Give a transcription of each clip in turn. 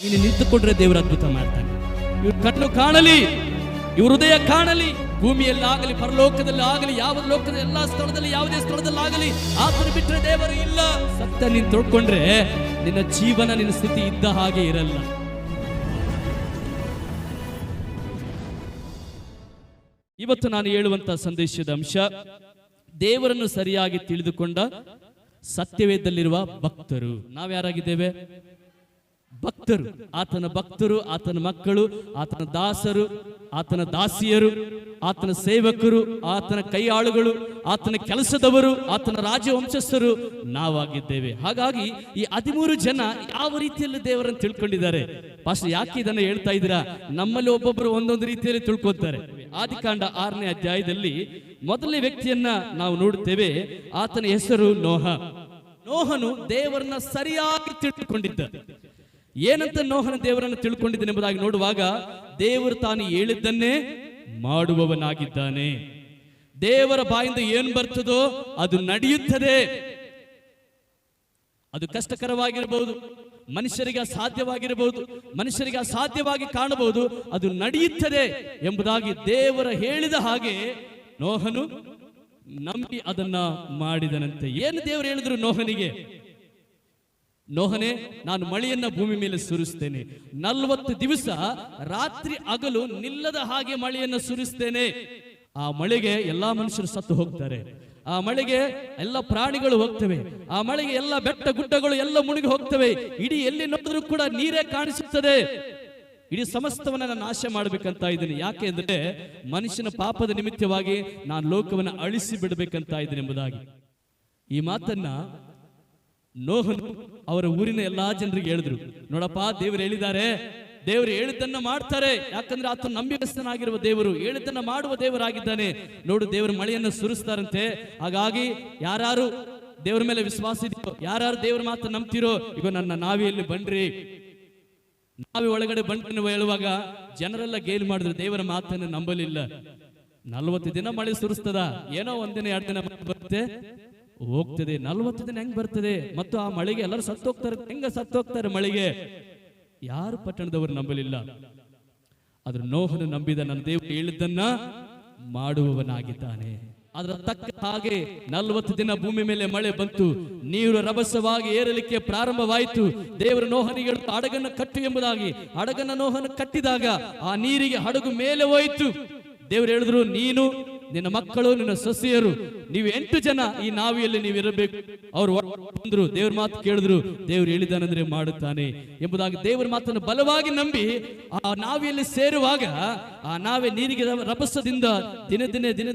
ನೀನು ನಿಂತುಕೊಂಡ್ರೆ ದೇವರು ಅದ್ಭುತ ಮಾಡ್ತಾನೆ. ಇವ್ರ ಕಣ್ಣು ಕಾಣಲಿ, ಇವ್ರ ಹೃದಯ ಕಾಣಲಿ, ಭೂಮಿಯಲ್ಲಾಗಲಿ ಪರಲೋಕದಲ್ಲಿ ಆಗಲಿ ಯಾವ ಲೋಕದ ಎಲ್ಲಾ ಸ್ಥಳದಲ್ಲಿ ಯಾವುದೇ ಸ್ಥಳದಲ್ಲಾಗಲಿ ಆತನ ಬಿಟ್ಟರೆ ದೇವರು ಇಲ್ಲ. ಸತ್ಯ ನೀನು ತೊಡ್ಕೊಂಡ್ರೆ ನಿನ್ನ ಜೀವನ ನಿನ್ನ ಸ್ಥಿತಿ ಇದ್ದ ಹಾಗೆ ಇರಲ್ಲ. ಇವತ್ತು ನಾನು ಹೇಳುವಂತ ಸಂದೇಶದ ಅಂಶ, ದೇವರನ್ನು ಸರಿಯಾಗಿ ತಿಳಿದುಕೊಂಡ ಸತ್ಯವೇದಲ್ಲಿರುವ ಭಕ್ತರು. ನಾವ್ಯಾರಾಗಿದ್ದೇವೆ? ಭಕ್ತರು. ಆತನ ಭಕ್ತರು, ಆತನ ಮಕ್ಕಳು, ಆತನ ದಾಸರು, ಆತನ ದಾಸಿಯರು, ಆತನ ಸೇವಕರು, ಆತನ ಕೈಯಾಳುಗಳು, ಆತನ ಕೆಲಸದವರು, ಆತನ ರಾಜವಂಶಸ್ಥರು ನಾವಾಗಿದ್ದೇವೆ. ಹಾಗಾಗಿ ಈ 13 ಜನ ಯಾವ ರೀತಿಯಲ್ಲಿ ದೇವರನ್ನು ತಿಳ್ಕೊಂಡಿದ್ದಾರೆ? ಪಾಸ್ಟರ್ ಯಾಕೆ ಇದನ್ನು ಹೇಳ್ತಾ ಇದ್ದೀರಾ? ನಮ್ಮಲ್ಲಿ ಒಬ್ಬೊಬ್ಬರು ಒಂದೊಂದು ರೀತಿಯಲ್ಲಿ ತಿಳ್ಕೊತಾರೆ. ಆದಿಕಾಂಡ 6ನೇ ಅಧ್ಯಾಯದಲ್ಲಿ ಮೊದಲನೇ ವ್ಯಕ್ತಿಯನ್ನ ನಾವು ನೋಡುತ್ತೇವೆ. ಆತನ ಹೆಸರು ನೋಹ. ನೋಹನು ದೇವರನ್ನ ಸರಿಯಾಗಿ ತಿಳ್ಕೊಂಡಿದ್ದ. ಏನಂತ ನೋಹನ ದೇವರನ್ನು ತಿಳ್ಕೊಂಡಿದ್ದನೆಂಬುದಾಗಿ ನೋಡುವಾಗ, ದೇವರು ತಾನು ಹೇಳಿದ್ದನ್ನೇ ಮಾಡುವವನಾಗಿದ್ದಾನೆ. ದೇವರ ಬಾಯಿಂದ ಏನು ಬರ್ತದೋ ಅದು ನಡೆಯುತ್ತದೆ. ಅದು ಕಷ್ಟಕರವಾಗಿರಬಹುದು, ಮನುಷ್ಯರಿಗೆ ಅಸಾಧ್ಯವಾಗಿರಬಹುದು, ಮನುಷ್ಯರಿಗೆ ಅಸಾಧ್ಯವಾಗಿ ಕಾಣಬಹುದು, ಅದು ನಡೆಯುತ್ತದೆ ಎಂಬುದಾಗಿ ದೇವರ ಹೇಳಿದ ಹಾಗೆ ನೋಹನು ನಂಬಿ ಅದನ್ನ ಮಾಡಿದನಂತೆ. ಏನು ದೇವರು ಹೇಳಿದ್ರು ನೋಹನಿಗೆ? ನೋಹನೇ, ನಾನು ಮಳೆಯನ್ನ ಭೂಮಿ ಮೇಲೆ ಸುರಿಸ್ತೇನೆ, 40 ದಿವಸ ರಾತ್ರಿ ಹಗಲು ನಿಲ್ಲದ ಹಾಗೆ ಮಳೆಯನ್ನು ಸುರಿಸ್ತೇನೆ. ಆ ಮಳೆಗೆ ಎಲ್ಲಾ ಮನುಷ್ಯರು ಸತ್ತು ಹೋಗ್ತಾರೆ, ಆ ಮಳೆಗೆ ಎಲ್ಲ ಪ್ರಾಣಿಗಳು ಹೋಗ್ತವೆ, ಆ ಮಳೆಗೆ ಎಲ್ಲ ಬೆಟ್ಟ ಗುಡ್ಡಗಳು ಎಲ್ಲ ಮುಳುಗಿ ಹೋಗ್ತವೆ. ಇಡೀ ಎಲ್ಲಿ ನೋಡಿದ್ರು ಕೂಡ ನೀರೇ ಕಾಣಿಸುತ್ತದೆ. ಇಡೀ ಸಮಸ್ತವನ್ನ ನಾಶ ಮಾಡಬೇಕಂತ ಇದ್ದೀನಿ. ಯಾಕೆ ಅಂದ್ರೆ ಮನುಷ್ಯನ ಪಾಪದ ನಿಮಿತ್ತವಾಗಿ ನಾನು ಲೋಕವನ್ನು ಅಳಿಸಿ ಬಿಡಬೇಕಂತ ಇದ್ದೀನಿ ಎಂಬುದಾಗಿ. ಈ ಮಾತನ್ನ ನೋಹನು ಅವರ ಊರಿನ ಎಲ್ಲಾ ಜನರಿಗೆ ಹೇಳಿದ್ರು. ನೋಡಪ್ಪ, ದೇವರು ಹೇಳಿದ್ದಾರೆ, ದೇವರು ಹೇಳಿದ್ದನ್ನ ಮಾಡ್ತಾರೆ. ಯಾಕಂದ್ರೆ ಆತ ನಂಬಿಕಸ್ಥನಾಗಿರುವ ದೇವರು, ಹೇಳಿದ್ದನ್ನ ಮಾಡುವ ದೇವರಾಗಿದ್ದಾನೆ. ನೋಡು, ದೇವರು ಮಳೆಯನ್ನು ಸುರಿಸ್ತಾರಂತೆ. ಹಾಗಾಗಿ ಯಾರು ದೇವರ ಮೇಲೆ ವಿಶ್ವಾಸ ಇದೆಯೋ, ಯಾರು ದೇವರ ಮಾತು ನಂಬ್ತಿರೋ, ಈಗ ನನ್ನ ನಾವಿಯಲ್ಲಿ ಬನ್ರಿ, ನಾವಿ ಒಳಗಡೆ ಬಂಟನ್ನು ಹೇಳುವಾಗ ಜನರೆಲ್ಲ ಗೇಲು ಮಾಡಿದ್ರು, ದೇವರ ಮಾತನ್ನು ನಂಬಲಿಲ್ಲ. 40 ದಿನ ಮಳೆ ಸುರಿಸ್ತದ? ಏನೋ ಒಂದಿನ 2 ದಿನ ಬರುತ್ತೆ, ಹೋಗ್ತದೆ. 40 ದಿನ ಹೆಂಗ್ ಬರ್ತದೆ? ಮತ್ತು ಆ ಮಳೆಗೆ ಎಲ್ಲರೂ ಸತ್ತೋಗ್ತಾರೆ. ಹೆಂಗ ಸತ್ತೋಗ್ತಾರೆ ಮಳೆಗೆ? ಯಾರು ಪಟ್ಟಣದವರು ನಂಬಲಿಲ್ಲ. ಆದ್ರೆ ನೋಹನು ನಂಬಿದ, ನನ್ನ ದೇವರು ಹೇಳಿದ್ದನ್ನ ಮಾಡುವವನಾಗಿದ್ದಾನೆ. ಅದರ ತಕ್ಕ ಹಾಗೆ 40 ದಿನ ಭೂಮಿ ಮೇಲೆ ಮಳೆ ಬಂತು, ನೀರು ರಭಸವಾಗಿ ಏರಲಿಕ್ಕೆ ಪ್ರಾರಂಭವಾಯಿತು. ದೇವರು ನೋಹನಿಗೆ ಹಡಗನ್ನು ಕಟ್ಟು ಎಂಬುದಾಗಿ ಹಡಗನ್ನು ನೋಹನ ಕಟ್ಟಿದಾಗ ಆ ನೀರಿಗೆ ಹಡಗು ಮೇಲೆ ಹೋಯಿತು. ದೇವರು ಹೇಳಿದ್ರು, ನೀನು, ನಿನ್ನ ಮಕ್ಕಳು, ನಿನ್ನ ಸೊಸೆಯರು, ನೀವು 8 ಜನ ಈ ನಾವಿಯಲ್ಲಿ ನೀವು ಇರಬೇಕು. ಅವರು ಬಂದ್ರು, ದೇವ್ರ ಮಾತು ಕೇಳಿದ್ರು, ದೇವ್ರು ಹೇಳಿದಾನಂದ್ರೆ ಮಾಡುತ್ತಾನೆ ಎಂಬುದಾಗಿ ದೇವರ ಮಾತನ್ನು ಬಲವಾಗಿ ನಂಬಿ ಆ ನಾವಿಯಲ್ಲಿ ಸೇರುವಾಗ ಆ ನಾವೇ ನೀರಿಗೆ ರಭಸದಿಂದ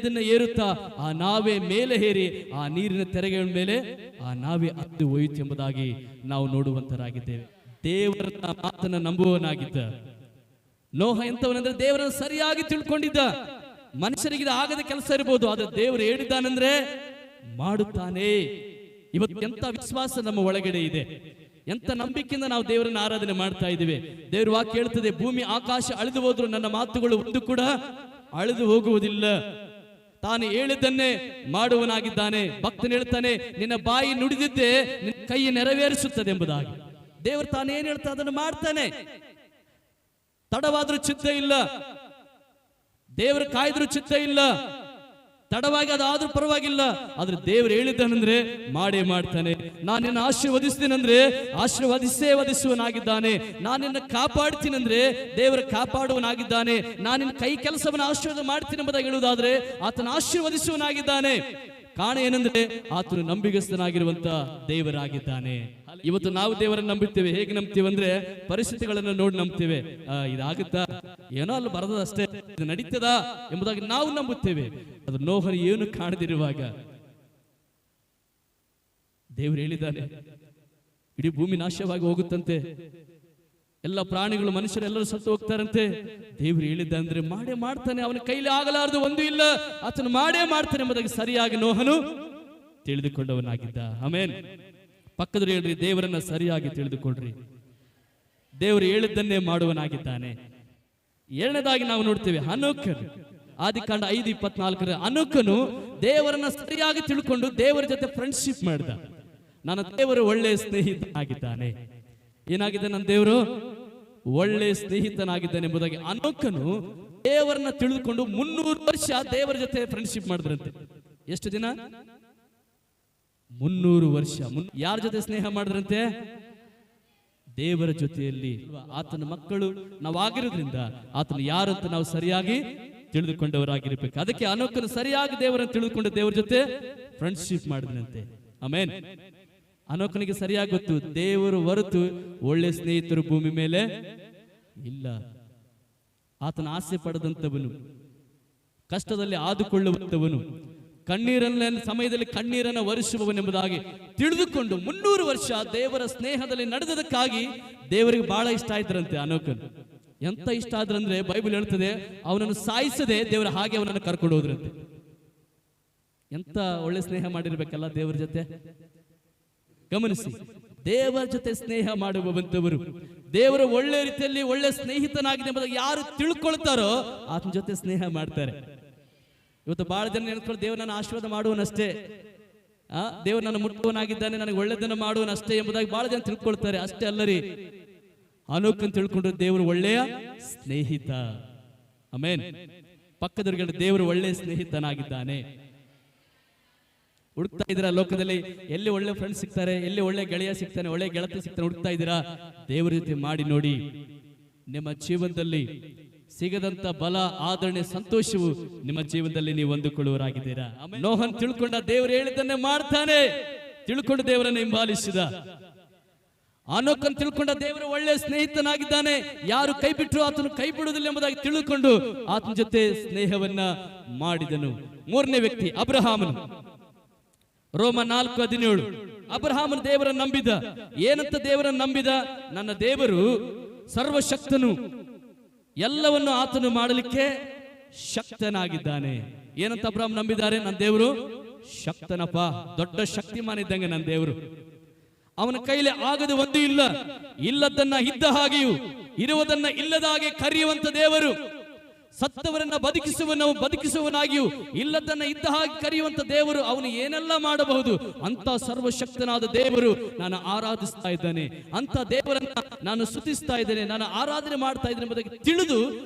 ದಿನ ಏರುತ್ತಾ ಆ ನಾವೇ ಮೇಲೆ ಹೇರಿ ಆ ನೀರಿನ ತೆರೆಗಳ ಮೇಲೆ ಆ ನಾವೇ ಹತ್ತು ಹೋಯಿತು ಎಂಬುದಾಗಿ ನಾವು ನೋಡುವಂತರಾಗಿದ್ದೇವೆ. ದೇವರ ಮಾತನ್ನು ನಂಬುವವನಾಗಿದ್ದ ನೋಹ ಎಂತವನಂದ್ರೆ ದೇವರನ್ನು ಸರಿಯಾಗಿ ತಿಳ್ಕೊಂಡಿದ್ದ. ಮನುಷ್ಯರಿಗೆ ಆಗದ ಕೆಲಸ ಇರಬಹುದು, ಆದ್ರೆ ದೇವರು ಹೇಳಿದ್ದಾನಂದ್ರೆ ಮಾಡುತ್ತಾನೆ. ಇವತ್ತು ಎಂತ ವಿಶ್ವಾಸ ನಮ್ಮ ಒಳಗಡೆ ಇದೆ, ಎಂತ ನಂಬಿಕೆಯಿಂದ ನಾವು ದೇವರನ್ನ ಆರಾಧನೆ ಮಾಡ್ತಾ ಇದ್ದೀವಿ. ದೇವರ ವಾಕ್ಯ ಹೇಳ್ತದೆ, ಭೂಮಿ ಆಕಾಶ ಅಳಿದು ಹೋದ್ರು ನನ್ನ ಮಾತುಗಳು ಒಂದು ಕೂಡ ಅಳಿದು ಹೋಗುವುದಿಲ್ಲ. ತಾನು ಹೇಳಿದ್ದನ್ನೇ ಮಾಡುವನಾಗಿದ್ದಾನೆ. ಭಕ್ತನು ಹೇಳ್ತಾನೆ, ನಿನ್ನ ಬಾಯಿ ನುಡಿದಿದ್ದೆ ನಿನ್ನ ಕೈ ನೆರವೇರಿಸುತ್ತದೆ ಎಂಬುದಾಗಿ. ದೇವರು ತಾನು ಏನ್ ಹೇಳ್ತಾ ಅದನ್ನು ಮಾಡ್ತಾನೆ. ತಡವಾದ್ರೂ ಚಿತ್ತ ಇಲ್ಲ, ದೇವರು ಕಾಯ್ದ್ರು ಚಿತ್ತ ಇಲ್ಲ, ತಡವಾಗಿ ಅದಾದ್ರೂ ಪರವಾಗಿಲ್ಲ. ಆದ್ರೆ ದೇವರು ಹೇಳಿದ್ದಾನಂದ್ರೆ ಮಾಡೇ ಮಾಡ್ತಾನೆ. ನಾನು ನಿನ್ನ ಆಶೀರ್ವದಿಸ್ತೀನಂದ್ರೆ ಆಶೀರ್ವದಿಸುವನಾಗಿದ್ದಾನೆ. ನಾನು ನಿನ್ನ ಕಾಪಾಡ್ತೀನಂದ್ರೆ ದೇವರು ಕಾಪಾಡುವನಾಗಿದ್ದಾನೆ. ನಾನು ನಿನ್ನ ಕೈ ಕೆಲಸವನ್ನು ಆಶೀರ್ವಾದ ಮಾಡ್ತೀನಿ ಎಂಬುದಾಗಿ ಹೇಳುವುದಾದ್ರೆ ಆತನ ಆಶೀರ್ವದಿಸುವನಾಗಿದ್ದಾನೆ. ಕಾರಣ ಏನಂದ್ರೆ ಆತನು ನಂಬಿಗಸ್ತನಾಗಿರುವಂತ ದೇವರಾಗಿದ್ದಾನೆ. ಇವತ್ತು ನಾವು ದೇವರನ್ನು ನಂಬುತ್ತೇವೆ. ಹೇಗೆ ನಂಬ್ತೀವಿ ಅಂದ್ರೆ ಪರಿಸ್ಥಿತಿಗಳನ್ನು ನೋಡಿ ನಂಬ್ತೇವೆ. ಇದಾಗುತ್ತಾ, ಏನೋ ಅಲ್ಲಿ ಬರದಷ್ಟೇ, ಇದು ನಡೀತದ ಎಂಬುದಾಗಿ ನಾವು ನಂಬುತ್ತೇವೆ. ಅದು ನೋಹನು ಏನು ಕಾಣದಿರುವಾಗ ದೇವರು ಹೇಳಿದ್ದಾನೆ, ಇಡೀ ಭೂಮಿ ನಾಶವಾಗಿ ಹೋಗುತ್ತಂತೆ, ಎಲ್ಲ ಪ್ರಾಣಿಗಳು ಮನುಷ್ಯರೆಲ್ಲರೂ ಸತ್ತು ಹೋಗ್ತಾರಂತೆ. ದೇವರು ಹೇಳಿದ್ದ ಅಂದ್ರೆ ಮಾಡೇ ಮಾಡ್ತಾನೆ. ಅವನ ಕೈಲಿ ಆಗಲಾರದು ಒಂದು ಇಲ್ಲ, ಆತನು ಮಾಡೇ ಮಾಡ್ತಾನೆ ಎಂಬುದಾಗಿ ಸರಿಯಾಗಿ ನೋಹನು ತಿಳಿದುಕೊಂಡವನಾಗಿದ್ದ. ಆಮೇನ್. ಪಕ್ಕದಲ್ಲಿ ಹೇಳ್ರಿ, ದೇವರನ್ನ ಸರಿಯಾಗಿ ತಿಳಿದುಕೊಳ್ರಿ. ದೇವರು ಹೇಳಿದ್ದನ್ನೇ ಮಾಡುವನಾಗಿದ್ದಾನೆ. ಎರಡನೇದಾಗಿ ನಾವು ನೋಡ್ತೇವೆ ಹನೋಕನು. ಆದಿಕಾಂಡ 5:24 ಹನೋಕನು ದೇವರನ್ನ ಸರಿಯಾಗಿ ತಿಳ್ಕೊಂಡು ದೇವರ ಜೊತೆ ಫ್ರೆಂಡ್ಶಿಪ್ ಮಾಡಿದ. ನನ್ನ ದೇವರು ಒಳ್ಳೆಯ ಸ್ನೇಹಿತ ಆಗಿದ್ದಾನೆ. ಏನಾಗಿದೆ? ನನ್ನ ದೇವರು ಒಳ್ಳೆ ಸ್ನೇಹಿತನಾಗಿದ್ದಾನೆ ಎಂಬುದಾಗಿ. ಅನೋಕನು ದೇವರನ್ನ ತಿಳಿದುಕೊಂಡು 300 ವರ್ಷ ದೇವರ ಜೊತೆ ಫ್ರೆಂಡ್ಶಿಪ್ ಮಾಡಿದ್ರಂತೆ. ಎಷ್ಟು ದಿನ? 300 ವರ್ಷ. ಯಾರ ಜೊತೆ ಸ್ನೇಹ ಮಾಡಿದ್ರಂತೆ? ದೇವರ ಜೊತೆಯಲ್ಲಿ. ಆತನ ಮಕ್ಕಳು ನಾವಾಗಿರೋದ್ರಿಂದ ಆತನು ಯಾರಂತ ನಾವು ಸರಿಯಾಗಿ ತಿಳಿದುಕೊಂಡವರಾಗಿರ್ಬೇಕು. ಅದಕ್ಕೆ ಅನೋಕನು ಸರಿಯಾಗಿ ದೇವರನ್ನು ತಿಳಿದುಕೊಂಡು ದೇವರ ಜೊತೆ ಫ್ರೆಂಡ್ಶಿಪ್ ಮಾಡಿದ್ರಂತೆ. ಆಮೇನ್. ಅನೋಕನಿಗೆ ಸರಿಯಾಗಿ ಗೊತ್ತು, ದೇವರು ಹೊರತು ಒಳ್ಳೆ ಸ್ನೇಹಿತರು ಭೂಮಿ ಮೇಲೆ ಇಲ್ಲ. ಆತನ ಆಸೆ ಪಡೆದಂತವನು, ಕಷ್ಟದಲ್ಲಿ ಆದುಕೊಳ್ಳುವಂತವನು, ಕಣ್ಣೀರನ್ನ ಸಮಯದಲ್ಲಿ ಕಣ್ಣೀರನ್ನು ವರ್ಷುವವನೆಂಬುದಾಗಿ ತಿಳಿದುಕೊಂಡು 300 ವರ್ಷ ದೇವರ ಸ್ನೇಹದಲ್ಲಿ ನಡೆದದಕ್ಕಾಗಿ ದೇವರಿಗೆ ಬಹಳ ಇಷ್ಟ ಆಯ್ತರಂತೆ ಅನೋಕನು. ಎಂತ ಇಷ್ಟ ಆದ್ರಂದ್ರೆ ಬೈಬಲ್ ಹೇಳ್ತದೆ, ಅವನನ್ನು ಸಾಯಿಸದೆ ದೇವರ ಹಾಗೆ ಅವನನ್ನು ಕರ್ಕೊಂಡು ಹೋದ್ರಂತೆ. ಎಂತ ಒಳ್ಳೆ ಸ್ನೇಹ ಮಾಡಿರ್ಬೇಕಲ್ಲ ದೇವರ ಜೊತೆ. ಗಮನಿಸಿ, ದೇವರ ಜೊತೆ ಸ್ನೇಹ ಮಾಡುವಂತವರು, ದೇವರ ಒಳ್ಳೆ ರೀತಿಯಲ್ಲಿ ಒಳ್ಳೆ ಸ್ನೇಹಿತನಾಗಿದೆ ಎಂಬುದಾಗಿ ಯಾರು ತಿಳ್ಕೊಳ್ತಾರೋ ಆತನ ಜೊತೆ ಸ್ನೇಹ ಮಾಡ್ತಾರೆ. ಇವತ್ತು ಬಹಳ ಜನ ನೆನ್ಕೊಂಡು ದೇವರು ನನ್ನ ಆಶೀರ್ವಾದ ಮಾಡುವನಷ್ಟೇ, ದೇವರು ನನ್ನ ಮುಟ್ಟುವನಾಗಿದ್ದಾನೆ, ನನಗೆ ಒಳ್ಳೆದನ್ನು ಮಾಡುವನಷ್ಟೇ ಎಂಬುದಾಗಿ ಬಹಳ ಜನ ತಿಳ್ಕೊಳ್ತಾರೆ. ಅಷ್ಟೇ ಅಲ್ಲರಿ, ಅನೋಕನ್ ತಿಳ್ಕೊಂಡ್ರೆ ದೇವರು ಒಳ್ಳೆಯ ಸ್ನೇಹಿತ. ಆಮೇನ್. ಪಕ್ಕದವರಿಗೆ ದೇವರು ಒಳ್ಳೆಯ ಸ್ನೇಹಿತನಾಗಿದ್ದಾನೆ. ಹುಡುಕ್ತಾ ಇದ್ದೀರಾ ಲೋಕದಲ್ಲಿ? ಎಲ್ಲಿ ಒಳ್ಳೆ ಫ್ರೆಂಡ್ಸ್ ಸಿಗ್ತಾರೆ, ಎಲ್ಲಿ ಒಳ್ಳೆ ಗೆಳೆಯ ಸಿಗ್ತಾನೆ, ಒಳ್ಳೆ ಗೆಳತಿ ಸಿಗ್ತಾನೆ, ಹುಡುಕ್ತಾ ಇದ್ದೀರಾ? ದೇವರ ಜೊತೆ ಮಾಡಿ ನೋಡಿ. ನಿಮ್ಮ ಜೀವನದಲ್ಲಿ ಸಿಗದಂತ ಬಲ, ಆದರಣೆ, ಸಂತೋಷವು ನಿಮ್ಮ ಜೀವನದಲ್ಲಿ ನೀವು ಹೊಂದಿಕೊಳ್ಳುವರಾಗಿದ್ದೀರಾ. ನೋಹನ್ ತಿಳ್ಕೊಂಡ, ದೇವರು ಹೇಳಿದ್ದನ್ನೇ ಮಾಡ್ತಾನೆ, ತಿಳ್ಕೊಂಡು ದೇವರನ್ನು ಹಿಂಬಾಲಿಸಿದ. ಅನೋಕನ್ ತಿಳ್ಕೊಂಡ, ದೇವರು ಒಳ್ಳೆ ಸ್ನೇಹಿತನಾಗಿದ್ದಾನೆ, ಯಾರು ಕೈ ಬಿಟ್ಟರು ಆತನು ಕೈ ಬಿಡುವುದಿಲ್ಲ ಎಂಬುದಾಗಿ ತಿಳ್ಕೊಂಡು ಆತನ ಜೊತೆ ಸ್ನೇಹವನ್ನ ಮಾಡಿದನು. 3ನೇ ವ್ಯಕ್ತಿ ಅಬ್ರಹಾಮನು. ರೋಮ 4:17. ಅಬ್ರಹಾಮನು ದೇವರನ್ನು ನಂಬಿದ. ಏನಂತ ದೇವರನ್ನು ನಂಬಿದ? ನನ್ನ ದೇವರು ಸರ್ವಶಕ್ತನು, ಎಲ್ಲವನ್ನು ಆತನು ಮಾಡಲಿಕ್ಕೆ ಶಕ್ತನಾಗಿದ್ದಾನೆ. ಏನಂತ ಅಬ್ರಹಾಮ್ ನಂಬಿದ್ದಾರೆ? ನನ್ನ ದೇವರು ಶಕ್ತನಪ್ಪ, ದೊಡ್ಡ ಶಕ್ತಿಮಾನ್ ಇದ್ದಂಗೆ ನನ್ನ ದೇವರು. ಅವನ ಕೈಲಿ ಆಗದ ಒಂದು ಇಲ್ಲ, ಇಲ್ಲದನ್ನ ಇದ್ದ ಹಾಗೆಯೂ ಇರುವುದನ್ನ ಇಲ್ಲದ ಹಾಗೆ ಕರೆಯುವಂತ ದೇವರು, ಸತ್ತವರನ್ನ ಬದುಕಿಸುವನಾಗಿಯೂ ಇಲ್ಲದನ್ನ ಇದ್ದ ಹಾಗೆ ಕರೆಯುವಂತ ದೇವರು. ಅವನು ಏನೆಲ್ಲ ಮಾಡಬಹುದು ಅಂತ ಸರ್ವಶಕ್ತನಾದ ದೇವರು ನಾನು ಆರಾಧಿಸ್ತಾ ಇದ್ದಾನೆ, ಅಂತ ದೇವರನ್ನ ನಾನು ಸ್ತುತಿಸ್ತಾ ಇದ್ದೇನೆ, ನಾನು ಆರಾಧನೆ ಮಾಡ್ತಾ ಇದ್ದೇನೆ ಎಂಬುದಾಗಿ ತಿಳಿದು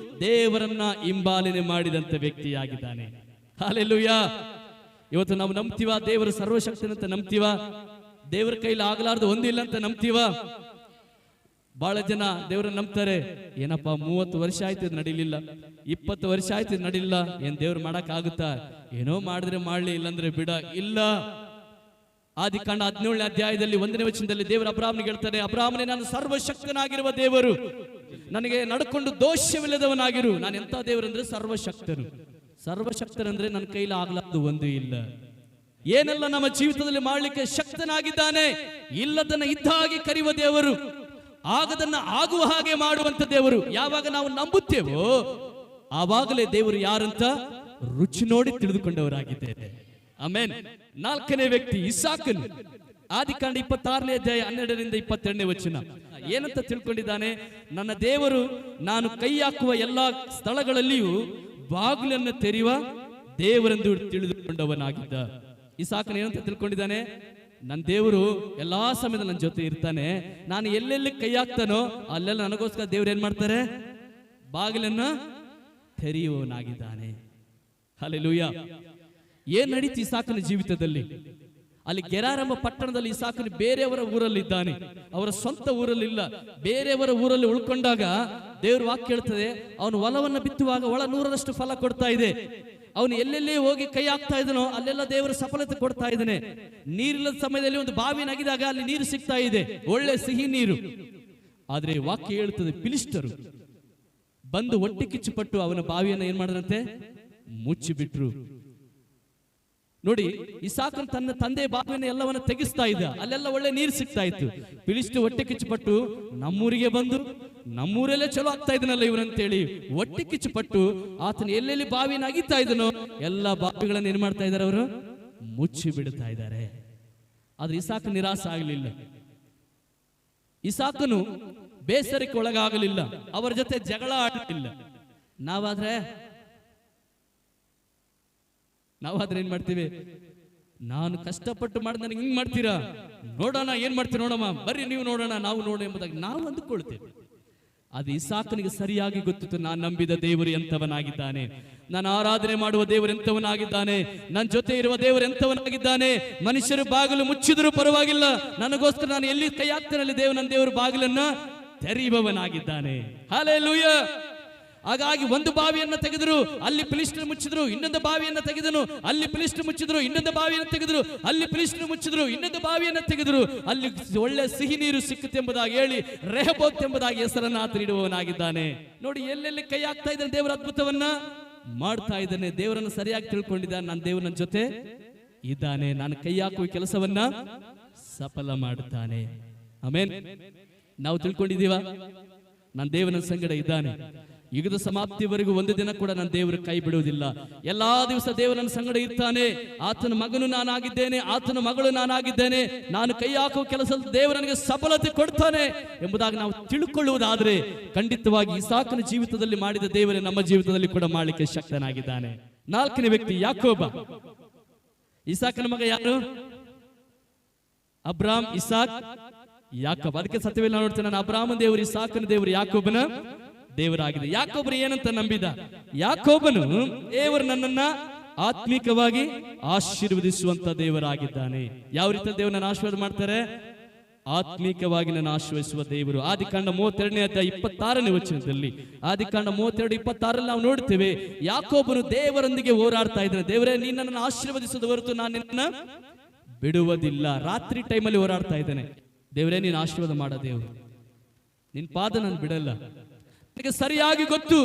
ದೇವರನ್ನ ಹಿಂಬಾಲನೆ ಮಾಡಿದಂತ ವ್ಯಕ್ತಿಯಾಗಿದ್ದಾನೆ. ಹಲ್ಲೆಲೂಯಾ. ಇವತ್ತು ನಾವು ನಂಬ್ತೀವ ದೇವರು ಸರ್ವಶಕ್ತನಂತ ನಂಬ್ತೀವ? ದೇವರ ಕೈಲಿ ಆಗಲಾರ್ದು ಒಂದಿಲ್ಲ ಅಂತ ನಂಬ್ತೀವ? ಬಹಳ ಜನ ದೇವರನ್ನ ನಂಬ್ತಾರೆ. ಏನಪ್ಪ 30 ವರ್ಷ ಆಯ್ತು ಇದು ನಡೀಲಿಲ್ಲ, 20 ವರ್ಷ ಆಯ್ತು ಇದು ನಡೀಲಿಲ್ಲ, ಏನ್ ದೇವ್ರು ಮಾಡಕ್ ಆಗುತ್ತಾ? ಏನೋ ಮಾಡಿದ್ರೆ ಮಾಡ್ಲಿ, ಇಲ್ಲಾಂದ್ರೆ ಬಿಡ. ಇಲ್ಲ. ಆದಿಕಾಂಡ 17ನೇ ಅಧ್ಯಾಯದಲ್ಲಿ 1ನೇ ವಚನದಲ್ಲಿ ದೇವರು ಅಬ್ರಹಾಮನಿಗೆ ಹೇಳ್ತಾರೆ, ಅಬ್ರಹಾಮನೇ, ನಾನು ಸರ್ವಶಕ್ತನಾಗಿರುವ ದೇವರು, ನನಗೆ ನಡ್ಕೊಂಡು ದೋಷವಿಲ್ಲದವನಾಗಿರು. ನಾನು ಎಂತ ದೇವರು ಅಂದ್ರೆ ಸರ್ವಶಕ್ತನು. ಸರ್ವಶಕ್ತರಂದ್ರೆ ನನ್ನ ಕೈಲಿ ಆಗ್ಲಾರ್ದು ಒಂದು ಇಲ್ಲ. ಏನೆಲ್ಲ ನಮ್ಮ ಜೀವಿತದಲ್ಲಿ ಮಾಡ್ಲಿಕ್ಕೆ ಶಕ್ತನಾಗಿದ್ದಾನೆ. ಇಲ್ಲದನ್ನ ಇದ್ದ ಹಾಗೆ ಕರೆಯುವ ದೇವರು, ಆಗದನ್ನ ಆಗುವ ಹಾಗೆ ಮಾಡುವಂತ ದೇವರು. ಯಾವಾಗ ನಾವು ನಂಬುತ್ತೇವೋ ಆವಾಗಲೇ ದೇವರು ಯಾರಂತ ರುಚಿ ನೋಡಿ ತಿಳಿದುಕೊಂಡವರಾಗಿದ್ದೇವೆ. ಆಮೇನ್. 4ನೇ ವ್ಯಕ್ತಿ ಇಸಾಕನು. ಆದಿಕಾಂಡ 26ನೇ ಅಧ್ಯಾಯ 12ರಿಂದ 22ನೇ ವಚನ. ಏನಂತ ತಿಳ್ಕೊಂಡಿದ್ದಾನೆ? ನನ್ನ ದೇವರು ನಾನು ಕೈ ಹಾಕುವ ಎಲ್ಲಾ ಸ್ಥಳಗಳಲ್ಲಿಯೂ ಬಾಗಿಲನ್ನು ತೆರೆಯುವ ದೇವರೆಂದು ತಿಳಿದುಕೊಂಡವನಾಗಿದ್ದ. ಇಸಾಕನು ಏನಂತ ತಿಳ್ಕೊಂಡಿದ್ದಾನೆ? ನನ್ನ ದೇವರು ಎಲ್ಲಾ ಸಮಯದಲ್ಲಿ ನನ್ನ ಜೊತೆ ಇರ್ತಾನೆ, ನಾನು ಎಲ್ಲೆಲ್ಲಿ ಕೈ ಹಾಕ್ತಾನೋ ಅಲ್ಲೆಲ್ಲ ನನಗೋಸ್ಕರ ದೇವ್ರು ಏನ್ ಮಾಡ್ತಾರೆ? ಬಾಗಿಲನ್ನ ತೆರೆಯುವವನಾಗಿದ್ದಾನೆ. ಹಲ್ಲೆಲೂಯಾ. ಏನ್ ನಡೀತು ಇಸಾಕನ ಜೀವಿತದಲ್ಲಿ? ಅಲ್ಲಿ ಗೆರಾರೆಂಬ ಪಟ್ಟಣದಲ್ಲಿ ಇಸಾಕನು ಬೇರೆಯವರ ಊರಲ್ಲಿ ಇದ್ದಾನೆ, ಅವರ ಸ್ವಂತ ಊರಲ್ಲಿ ಇಲ್ಲ, ಬೇರೆಯವರ ಊರಲ್ಲಿ ಉಳ್ಕೊಂಡಾಗ ದೇವ್ರ ವಾಕ್ಯ ಹೇಳ್ತದೆ, ಅವನು ಹೊಲವನ್ನು ಬಿತ್ತುವಾಗ ಒಳ 100ರಷ್ಟು ಫಲ ಕೊಡ್ತಾ ಇದೆ. ಅವನು ಎಲ್ಲೆಲ್ಲಿ ಹೋಗಿ ಕೈ ಹಾಕ್ತಾ ಇದನೋ ಅಲ್ಲೆಲ್ಲ ದೇವರು ಸಫಲತೆ ಕೊಡ್ತಾ ಇದ್ದಾನೆ. ನೀರಿಲ್ಲದ ಸಮಯದಲ್ಲಿ ಒಂದು ಬಾವಿ ನಗಿದಾಗ ಅಲ್ಲಿ ನೀರು ಸಿಗ್ತಾ ಇದೆ, ಒಳ್ಳೆ ಸಿಹಿ ನೀರು. ಆದ್ರೆ ವಾಕ್ಯ ಹೇಳ್ತದೆ, ಫಿಲಿಸ್ಟರು ಬಂದು ಹೊಟ್ಟೆ ಕಿಚ್ಚುಪಟ್ಟು ಅವನ ಬಾವಿಯನ್ನು ಏನ್ ಮಾಡಿದ್ರಂತೆ? ಮುಚ್ಚಿಬಿಟ್ರು. ನೋಡಿ, ಇಸಾಕನ್ ತನ್ನ ತಂದೆ ಬಾವಿಯನ್ನು ಎಲ್ಲವನ್ನ ತೆಗಿಸ್ತಾ ಇದ್ದ, ಅಲ್ಲೆಲ್ಲ ಒಳ್ಳೆ ನೀರು ಸಿಗ್ತಾ ಇತ್ತು. ಫಿಲಿಸ್ಟು ಹೊಟ್ಟೆ ಕಿಚ್ಚುಪಟ್ಟು ನಮ್ಮೂರಿಗೆ ಬಂದು ನಮ್ಮೂರಲ್ಲೇ ಚಲೋ ಆಗ್ತಾ ಇದನಲ್ಲ ಇವರಂತೇಳಿ ಹೊಟ್ಟೆ ಕಿಚ್ಚುಪಟ್ಟು ಆತನ ಎಲ್ಲೆಲ್ಲಿ ಬಾವಿನ ಅಗಿತಾ ಇದನೋ ಎಲ್ಲ ಬಾವಿಗಳನ್ನು ಏನ್ ಮಾಡ್ತಾ ಇದಾರೆ? ಅವರು ಮುಚ್ಚಿ ಬಿಡ್ತಾ ಇದ್ದಾರೆ. ಆದ್ರೆ ಇಸಾಕ ನಿರಾಸೆ ಆಗಲಿಲ್ಲ. ಇಸಾಕನು ಬೇಸರಕ್ಕೆ ಒಳಗಾಗಲಿಲ್ಲ, ಅವರ ಜೊತೆ ಜಗಳ ಆಡಲಿಲ್ಲ. ನಾವಾದ್ರೆ ಏನ್ ಮಾಡ್ತೀವಿ? ನಾನು ಕಷ್ಟಪಟ್ಟು ಮಾಡಿ ನನಗೆ ಹಿಂಗ್ ಮಾಡ್ತೀರಾ, ನೋಡೋಣ ಏನ್ ಮಾಡ್ತೀವಿ, ನೋಡಮ್ಮ ಬರ್ರಿ ನೀವು ನೋಡೋಣ, ನಾವು ನೋಡೋಣ ಎಂಬುದಾಗಿ ನಾವು ಅಂದುಕೊಳ್ತೇವೆ. ಅದು ಇಸಾಕನಿಗೆ ಸರಿಯಾಗಿ ಗೊತ್ತಿತ್ತು, ನಾನು ನಂಬಿದ ದೇವರು ಎಂತವನಾಗಿದ್ದಾನೆ, ನಾನು ಆರಾಧನೆ ಮಾಡುವ ದೇವರು ಎಂತವನಾಗಿದ್ದಾನೆ, ನನ್ನ ಜೊತೆ ಇರುವ ದೇವರು ಎಂತವನಾಗಿದ್ದಾನೆ. ಮನುಷ್ಯರು ಬಾಗಿಲು ಮುಚ್ಚಿದರೂ ಪರವಾಗಿಲ್ಲ, ನನಗೋಸ್ಕರ ನಾನು ಎಲ್ಲಿ ಕೈ ಹಾಕ್ತೇನೆ ನನ್ನ ದೇವರು ಬಾಗಿಲನ್ನ ತೆರೆಯುವವನಾಗಿದ್ದಾನೆ. ಹಲ್ಲೆಲೂಯಾ. ಹಾಗಾಗಿ ಒಂದು ಬಾವಿಯನ್ನ ತೆಗೆದರು, ಅಲ್ಲಿ ಫಿಲಿಷ್ಟಿಯರು ಮುಚ್ಚಿದ್ರು. ಇನ್ನೊಂದು ಬಾವಿಯನ್ನ ತೆಗೆದನು, ಅಲ್ಲಿ ಫಿಲಿಷ್ಟಿಯರು ಮುಚ್ಚಿದ್ರು. ಇನ್ನೊಂದು ಬಾವಿಯನ್ನು ತೆಗೆದರು, ಅಲ್ಲಿ ಫಿಲಿಷ್ಟಿಯರು ಮುಚ್ಚಿದ್ರು. ಇನ್ನೊಂದು ಬಾವಿಯನ್ನ ತೆಗೆದರು, ಅಲ್ಲಿ ಒಳ್ಳೆ ಸಿಹಿ ನೀರು ಸಿಕ್ಕುತ್ತೆಂಬುದಾಗಿ ಹೇಳಿ ರೆಹಬೋತ್ ಎಂಬುದಾಗಿ ಹೆಸರನ್ನು ಆತ ನೀಡುವವನಾಗಿದ್ದಾನೆ. ನೋಡಿ, ಎಲ್ಲೆಲ್ಲಿ ಕೈ ಹಾಕ್ತಾ ಇದ್ದಾನೆ, ದೇವರ ಅದ್ಭುತವನ್ನ ಮಾಡ್ತಾ ಇದ್ದಾನೆ. ದೇವರನ್ನು ಸರಿಯಾಗಿ ತಿಳ್ಕೊಂಡಿದ್ದಾನೆ, ನನ್ನ ದೇವರು ನನ್ನ ಜೊತೆ ಇದ್ದಾನೆ, ನಾನು ಕೈ ಹಾಕುವ ಕೆಲಸವನ್ನ ಸಫಲ ಮಾಡುತ್ತಾನೆ. ಆಮೆನ್. ನಾವು ತಿಳ್ಕೊಂಡಿದ್ದೀವ, ನನ್ನ ದೇವನ ಸಂಗಡ ಇದ್ದಾನೆ. ಯುಗದ ಸಮಾಪ್ತಿವರೆಗೂ ಒಂದು ದಿನ ಕೂಡ ನನ್ನ ದೇವರು ಕೈ ಬಿಡುವುದಿಲ್ಲ. ಎಲ್ಲಾ ದಿವಸ ದೇವರು ನನ್ನ ಸಂಗಡ ಇರ್ತಾನೆ. ಆತನ ಮಗನು ನಾನಾಗಿದ್ದೇನೆ, ಆತನ ಮಗಳು ನಾನಾಗಿದ್ದೇನೆ. ನಾನು ಕೈ ಹಾಕುವ ಕೆಲಸದಲ್ಲಿ ದೇವರು ನನಗೆ ಸಫಲತೆ ಕೊಡ್ತಾನೆ ಎಂಬುದಾಗಿ ನಾವು ತಿಳ್ಕೊಳ್ಳುವುದಾದ್ರೆ ಖಂಡಿತವಾಗಿ ಇಸಾಕನ ಜೀವಿತದಲ್ಲಿ ಮಾಡಿದ ದೇವರೇ ನಮ್ಮ ಜೀವಿತದಲ್ಲಿ ಕೂಡ ಮಾಡಲಿಕ್ಕೆ ಶಕ್ತನಾಗಿದ್ದಾನೆ. ನಾಲ್ಕನೇ ವ್ಯಕ್ತಿ ಯಾಕೋಬ. ಇಸಾಕನ ಮಗ ಯಾರು? ಅಬ್ರಾಮ್, ಇಸಾಕ್, ಯಾಕೋಬ. ಅದಕ್ಕೆ ಸತ್ಯವೇಲ್ಲ ನೋಡ್ತೇನೆ, ನಾನು ಅಬ್ರಾಮನ ದೇವರು, ಇಸಾಕನ ದೇವರು, ಯಾಕೋಬನ ದೇವರಾಗಿದೆ. ಯಾಕೋಬರು ಏನಂತ ನಂಬಿದ? ಯಾಕೋಬನು ದೇವರು ನನ್ನನ್ನ ಆತ್ಮಿಕವಾಗಿ ಆಶೀರ್ವದಿಸುವಂತ ದೇವರಾಗಿದ್ದಾನೆ. ಯಾವ ರೀತಿ ದೇವರು ನನ್ನ ಆಶೀರ್ವಾದ ಮಾಡ್ತಾರೆ? ಆತ್ಮಿಕವಾಗಿ ನನ್ನ ಆಶ್ರಯಿಸುವ ದೇವರು. ಆದಿಕಾಂಡ 32ನೇ ಅಧ್ಯಾಯ 26ನೇ ವಚನದಲ್ಲಿ, ಆದಿಕಾಂಡ 32:26 ನಾವು ನೋಡ್ತೇವೆ, ಯಾಕೋಬನು ದೇವರೊಂದಿಗೆ ಹೋರಾಡ್ತಾ ಇದ್ದಾನೆ. ದೇವರೇ, ನೀನು ನನ್ನನ್ನು ಆಶೀರ್ವದಿಸದ ಹೊರತು ನಾನು ನಿನ್ನ ಬಿಡುವುದಿಲ್ಲ. ರಾತ್ರಿ ಟೈಮಲ್ಲಿ ಹೋರಾಡ್ತಾ ಇದ್ದಾನೆ. ದೇವರೇ, ನೀನು ಆಶೀರ್ವಾದ ಮಾಡ ದೇವರು, ನಿನ್ ಪಾದ ನಾನು ಬಿಡಲ್ಲ. ನನಗೆ ಸರಿಯಾಗಿ ಗೊತ್ತು,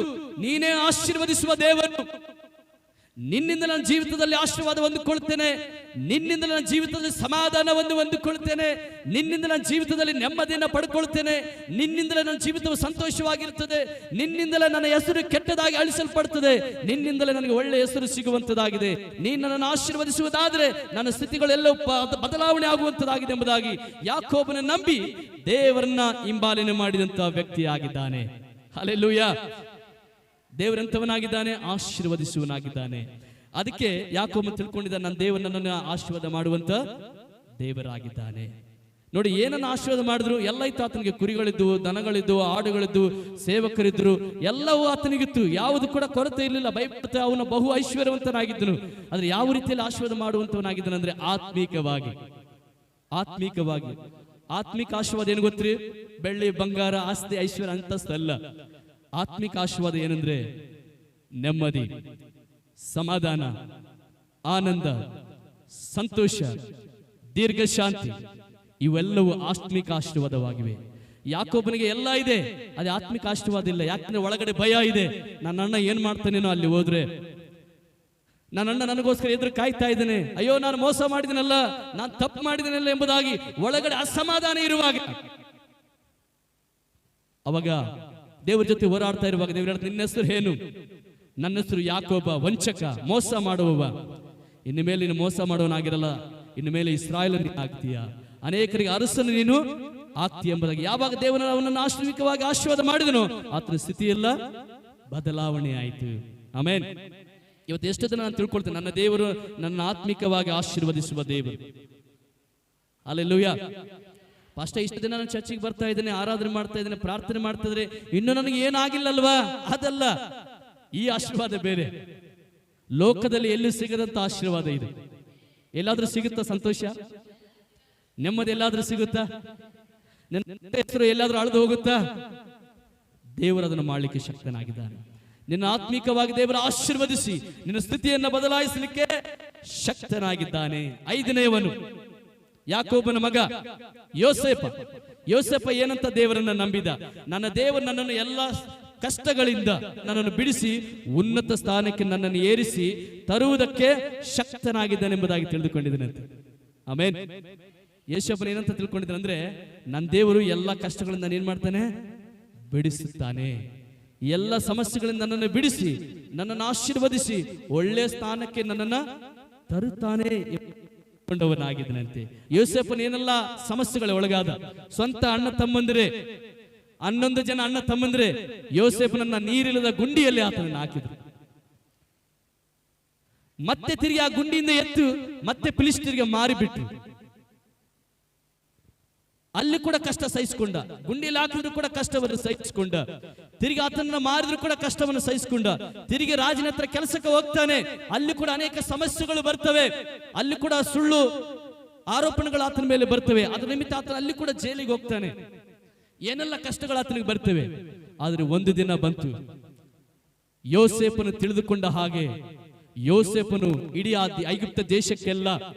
ನೀನೇ ಆಶೀರ್ವದಿಸುವ ದೇವರು. ನಿನ್ನಿಂದ ನನ್ನ ಜೀವಿತದಲ್ಲಿ ಆಶೀರ್ವಾದ ಹೊಂದಿಕೊಳ್ತೇನೆ, ನಿನ್ನಿಂದ ನನ್ನ ಜೀವಿತದಲ್ಲಿ ಸಮಾಧಾನವನ್ನು ಹೊಂದಿಕೊಳ್ತೇನೆ, ನಿನ್ನಿಂದ ನನ್ನ ಜೀವಿತದಲ್ಲಿ ನೆಮ್ಮದಿಯನ್ನು ಪಡ್ಕೊಳ್ತೇನೆ, ನಿನ್ನಿಂದಲೇ ನನ್ನ ಜೀವಿತವು ಸಂತೋಷವಾಗಿರುತ್ತದೆ, ನಿನ್ನಿಂದಲೇ ನನ್ನ ಹೆಸರು ಕೆಟ್ಟದಾಗಿ ಅಳಿಸಲ್ಪಡುತ್ತದೆ, ನಿನ್ನಿಂದಲೇ ನನಗೆ ಒಳ್ಳೆಯ ಹೆಸರು ಸಿಗುವಂತದಾಗಿದೆ. ನೀನು ನನ್ನನ್ನು ಆಶೀರ್ವದಿಸುವುದಾದ್ರೆ ನನ್ನ ಸ್ಥಿತಿಗಳೆಲ್ಲವೂ ಬದಲಾವಣೆ ಆಗುವಂತದಾಗಿದೆ ಎಂಬುದಾಗಿ ಯಾಕೋಬನ ನಂಬಿ ದೇವರನ್ನ ಹಿಂಬಾಲನೆ ಮಾಡಿದಂತ ವ್ಯಕ್ತಿಯಾಗಿದ್ದಾನೆ. ಹಲ್ಲೆಲೂಯಾ. ದೇವರಂತವನಾಗಿದ್ದಾನೆ, ಆಶೀರ್ವದಿಸುವನಾಗಿದ್ದಾನೆ. ಅದಕ್ಕೆ ಯಾಕೋಬ ತಿಳ್ಕೊಂಡಿದ್ದ, ನನ್ನ ದೇವರು ನನ್ನನ್ನು ಆಶೀರ್ವಾದ ಮಾಡುವಂತ ದೇವರಾಗಿದ್ದಾನೆ. ನೋಡಿ, ಏನನ್ನು ಆಶೀರ್ವಾದ ಮಾಡಿದ್ರು ಎಲ್ಲ ಇತ್ತು ಆತನಿಗೆ. ಕುರಿಗಳಿದ್ದು, ದನಗಳಿದ್ದು, ಆಡುಗಳಿದ್ದು, ಸೇವಕರಿದ್ರು, ಎಲ್ಲವೂ ಆತನಿಗಿತ್ತು. ಯಾವುದು ಕೂಡ ಕೊರತೆ ಇರಲಿಲ್ಲ. ಭಯಪಡುತ್ತೆ, ಅವನು ಬಹು ಐಶ್ವರ್ಯವಂತನಾಗಿದ್ದನು. ಆದ್ರೆ ಯಾವ ರೀತಿಯಲ್ಲಿ ಆಶೀರ್ವಾದ ಮಾಡುವಂತವನಾಗಿದ್ದಾನಂದ್ರೆ ಆತ್ಮೀಕವಾಗಿ. ಆತ್ಮೀಕವಾಗಿ ಆತ್ಮಿಕ ಆಶೀರ್ವಾದ ಏನು ಗೊತ್ತ್ರಿ? ಬೆಳ್ಳಿ ಬಂಗಾರ ಆಸ್ತಿ ಐಶ್ವರ್ಯ ಅಂತಸ್ತಲ್ಲ. ಆತ್ಮಿಕ ಆಶೀರ್ವಾದ ಏನಂದ್ರೆ ನೆಮ್ಮದಿ, ಸಮಾಧಾನ, ಆನಂದ, ಸಂತೋಷ, ದೀರ್ಘ ಶಾಂತಿ, ಇವೆಲ್ಲವೂ ಆತ್ಮಿಕ ಆಶೀರ್ವಾದವಾಗಿವೆ. ಯಾಕೋಬನಿಗೆ ಎಲ್ಲ ಇದೆ, ಅದೇ ಆತ್ಮಿಕ ಆಶೀರ್ವಾದ ಇಲ್ಲ. ಯಾಕಂದ್ರೆ ಒಳಗಡೆ ಭಯ ಇದೆ. ನನ್ನ ಅಣ್ಣ ಏನ್ ಮಾಡ್ತಾನೇನೋ ಅಲ್ಲಿ ಹೋದ್ರೆ, ನನ್ನ ಅಣ್ಣ ನನಗೋಸ್ಕರ ಎದುರು ಕಾಯ್ತಾ ಇದ್ದೇನೆ, ಅಯ್ಯೋ ನಾನು ಮೋಸ ಮಾಡಿದನಲ್ಲ, ನಾನು ತಪ್ಪು ಮಾಡಿದನಲ್ಲ ಎಂಬುದಾಗಿ ಒಳಗಡೆ ಅಸಮಾಧಾನ ಇರುವಾಗ, ಅವಾಗ ದೇವರ ಜೊತೆ ಹೋರಾಡ್ತಾ ಇರುವಾಗ ದೇವರು ಹೇಳ್ತಾರೆ, ನಿನ್ನ ಹೆಸರು ಏನು? ನನ್ನ ಹೆಸರು ಯಾಕೋಬ, ವಂಚಕ, ಮೋಸ ಮಾಡುವವ. ಇನ್ನು ಮೇಲೆ ನೀನು ಮೋಸ ಮಾಡುವನಾಗಿರಲ್ಲ, ಇನ್ನು ಮೇಲೆ ಇಸ್ರಾಯೇಲ್ ಆಗ್ತೀಯ, ಅನೇಕರಿಗೆ ಅರಸನು ನೀನು ಆಗ್ತೀಯ ಎಂಬುದಾಗಿ ಯಾವಾಗ ದೇವನ ಅವನನ್ನು ಆಶ್ರಮಿಕವಾಗಿ ಆಶೀರ್ವಾದ ಮಾಡಿದನು, ಆತನ ಸ್ಥಿತಿಯೆಲ್ಲ ಬದಲಾವಣೆ ಆಯಿತು. ಆಮೇನ್. ಇವತ್ತು ಎಷ್ಟು ದಿನ ನಾನು ತಿಳ್ಕೊಳ್ತೇನೆ, ನನ್ನ ದೇವರು ನನ್ನ ಆತ್ಮಿಕವಾಗಿ ಆಶೀರ್ವದಿಸುವ ದೇವರು. ಹಲ್ಲೆಲೂಯಾ. ಫಸ್ಟ್ ಇಷ್ಟು ದಿನ ನಾನು ಚರ್ಚಿಗೆ ಬರ್ತಾ ಇದ್ದೇನೆ, ಆರಾಧನೆ ಮಾಡ್ತಾ ಇದ್ದೇನೆ, ಪ್ರಾರ್ಥನೆ ಮಾಡ್ತಾ ಇದ್ರೆ ಇನ್ನು ನನಗೆ ಏನಾಗಿಲ್ಲಲ್ವಾ? ಅದಲ್ಲ, ಈ ಆಶೀರ್ವಾದ ಬೇರೆ. ಲೋಕದಲ್ಲಿ ಎಲ್ಲಿ ಸಿಗದಂತ ಆಶೀರ್ವಾದ ಇದೆ. ಎಲ್ಲಾದ್ರೂ ಸಿಗುತ್ತಾ ಸಂತೋಷ, ನೆಮ್ಮದಿ? ಎಲ್ಲಾದ್ರೂ ಸಿಗುತ್ತಾ? ನನ್ನ ಹೆಸರು ಎಲ್ಲಾದ್ರೂ ಅಳೆದು ಹೋಗುತ್ತಾ? ದೇವರು ಅದನ್ನು ಮಾಡಲಿಕ್ಕೆ ಶಕ್ತನಾಗಿದ್ದಾನೆ. ನಿನ್ನ ಆತ್ಮಿಕವಾಗಿ ದೇವರು ಆಶೀರ್ವದಿಸಿ ನಿನ್ನ ಸ್ಥಿತಿಯನ್ನು ಬದಲಾಯಿಸಲಿಕ್ಕೆ ಶಕ್ತನಾಗಿದ್ದಾನೆ. ಐದನೇವನು ಯಾಕೋಬನ ಮಗ ಯೋಸೇಫ. ಯೋಸೇಫ ಏನಂತ ದೇವರನ್ನ ನಂಬಿದ? ನನ್ನ ದೇವರು ನನ್ನನ್ನು ಎಲ್ಲ ಕಷ್ಟಗಳಿಂದ ನನ್ನನ್ನು ಬಿಡಿಸಿ ಉನ್ನತ ಸ್ಥಾನಕ್ಕೆ ನನ್ನನ್ನು ಏರಿಸಿ ತರುವುದಕ್ಕೆ ಶಕ್ತನಾಗಿದ್ದಾನೆಂಬುದಾಗಿ ತಿಳಿದುಕೊಂಡಿದ್ದೇನೆ. ಆಮೇನ್. ಯೋಸೇಫನ ಏನಂತ ತಿಳ್ಕೊಂಡಿದ್ದಾನೆ? ನನ್ನ ದೇವರು ಎಲ್ಲ ಕಷ್ಟಗಳಿಂದ ನಾನು ಏನ್ ಮಾಡ್ತಾನೆ? ಬಿಡಿಸುತ್ತಾನೆ. ಎಲ್ಲ ಸಮಸ್ಯೆಗಳಿಂದ ನನ್ನನ್ನು ಬಿಡಿಸಿ ನನ್ನನ್ನು ಆಶೀರ್ವದಿಸಿ ಒಳ್ಳೆಯ ಸ್ಥಾನಕ್ಕೆ ನನ್ನನ್ನು ತರುತ್ತಾನೆ ಕೊಂಡವನಾಗಿದ್ದನಂತೆ. ಯೋಸೇಫನ ಏನೆಲ್ಲ ಸಮಸ್ಯೆಗಳ ಒಳಗಾದ. ಸ್ವಂತ ಅಣ್ಣ ತಮ್ಮಂದಿರೇ, 11 ಜನ ಅಣ್ಣ ತಮ್ಮಂದಿರೇ ಯೋಸೇಫನನ್ನ ನೀರಿಲ್ಲದ ಗುಂಡಿಯಲ್ಲಿ ಆತನನ್ನು ಹಾಕಿದ್ರು. ಮತ್ತೆ ತಿರುಗಿ ಆ ಗುಂಡಿಯಿಂದ ಎತ್ತು ಮತ್ತೆ ಫಿಲಿಷ್ಟಿಯರಿಗೆ ಮಾರಿಬಿಟ್ರು. ಅಲ್ಲಿ ಕೂಡ ಕಷ್ಟ ಸಹಿಸಿಕೊಂಡ. ಗುಂಡಿಯಲ್ಲಿ ಹಾಕಿದ್ರು ಕೂಡ ಕಷ್ಟವನ್ನು ಸಹಿಸಿಕೊಂಡ. ತಿರುಗಿ ಆತನನ್ನ ಮಾರಿದ್ರು ಕೂಡ ಕಷ್ಟವನ್ನು ಸಹಿಸಿಕೊಂಡ. ತಿರುಗಿ ರಾಜನ ಹತ್ರ ಕೆಲಸಕ್ಕೆ ಹೋಗ್ತಾನೆ. ಅಲ್ಲಿ ಕೂಡ ಅನೇಕ ಸಮಸ್ಯೆಗಳು ಬರ್ತವೆ. ಅಲ್ಲಿ ಕೂಡ ಸುಳ್ಳು ಆರೋಪಣೆಗಳು ಆತನ ಮೇಲೆ ಬರ್ತವೆ. ಅದರ ನಿಮಿತ್ತ ಆತನ ಅಲ್ಲಿ ಕೂಡ ಜೈಲಿಗೆ ಹೋಗ್ತಾನೆ. ಏನೆಲ್ಲ ಕಷ್ಟಗಳು ಆತನಿಗೆ ಬರ್ತವೆ. ಆದ್ರೆ ಒಂದು ದಿನ ಬಂತು, ಯೋಸೇಫನು ತಿಳಿದುಕೊಂಡ ಹಾಗೆ ಯೋಸೇಫನು ಇಡೀ ಐಗುಪ್ತ ದೇಶಕ್ಕೆಲ್ಲ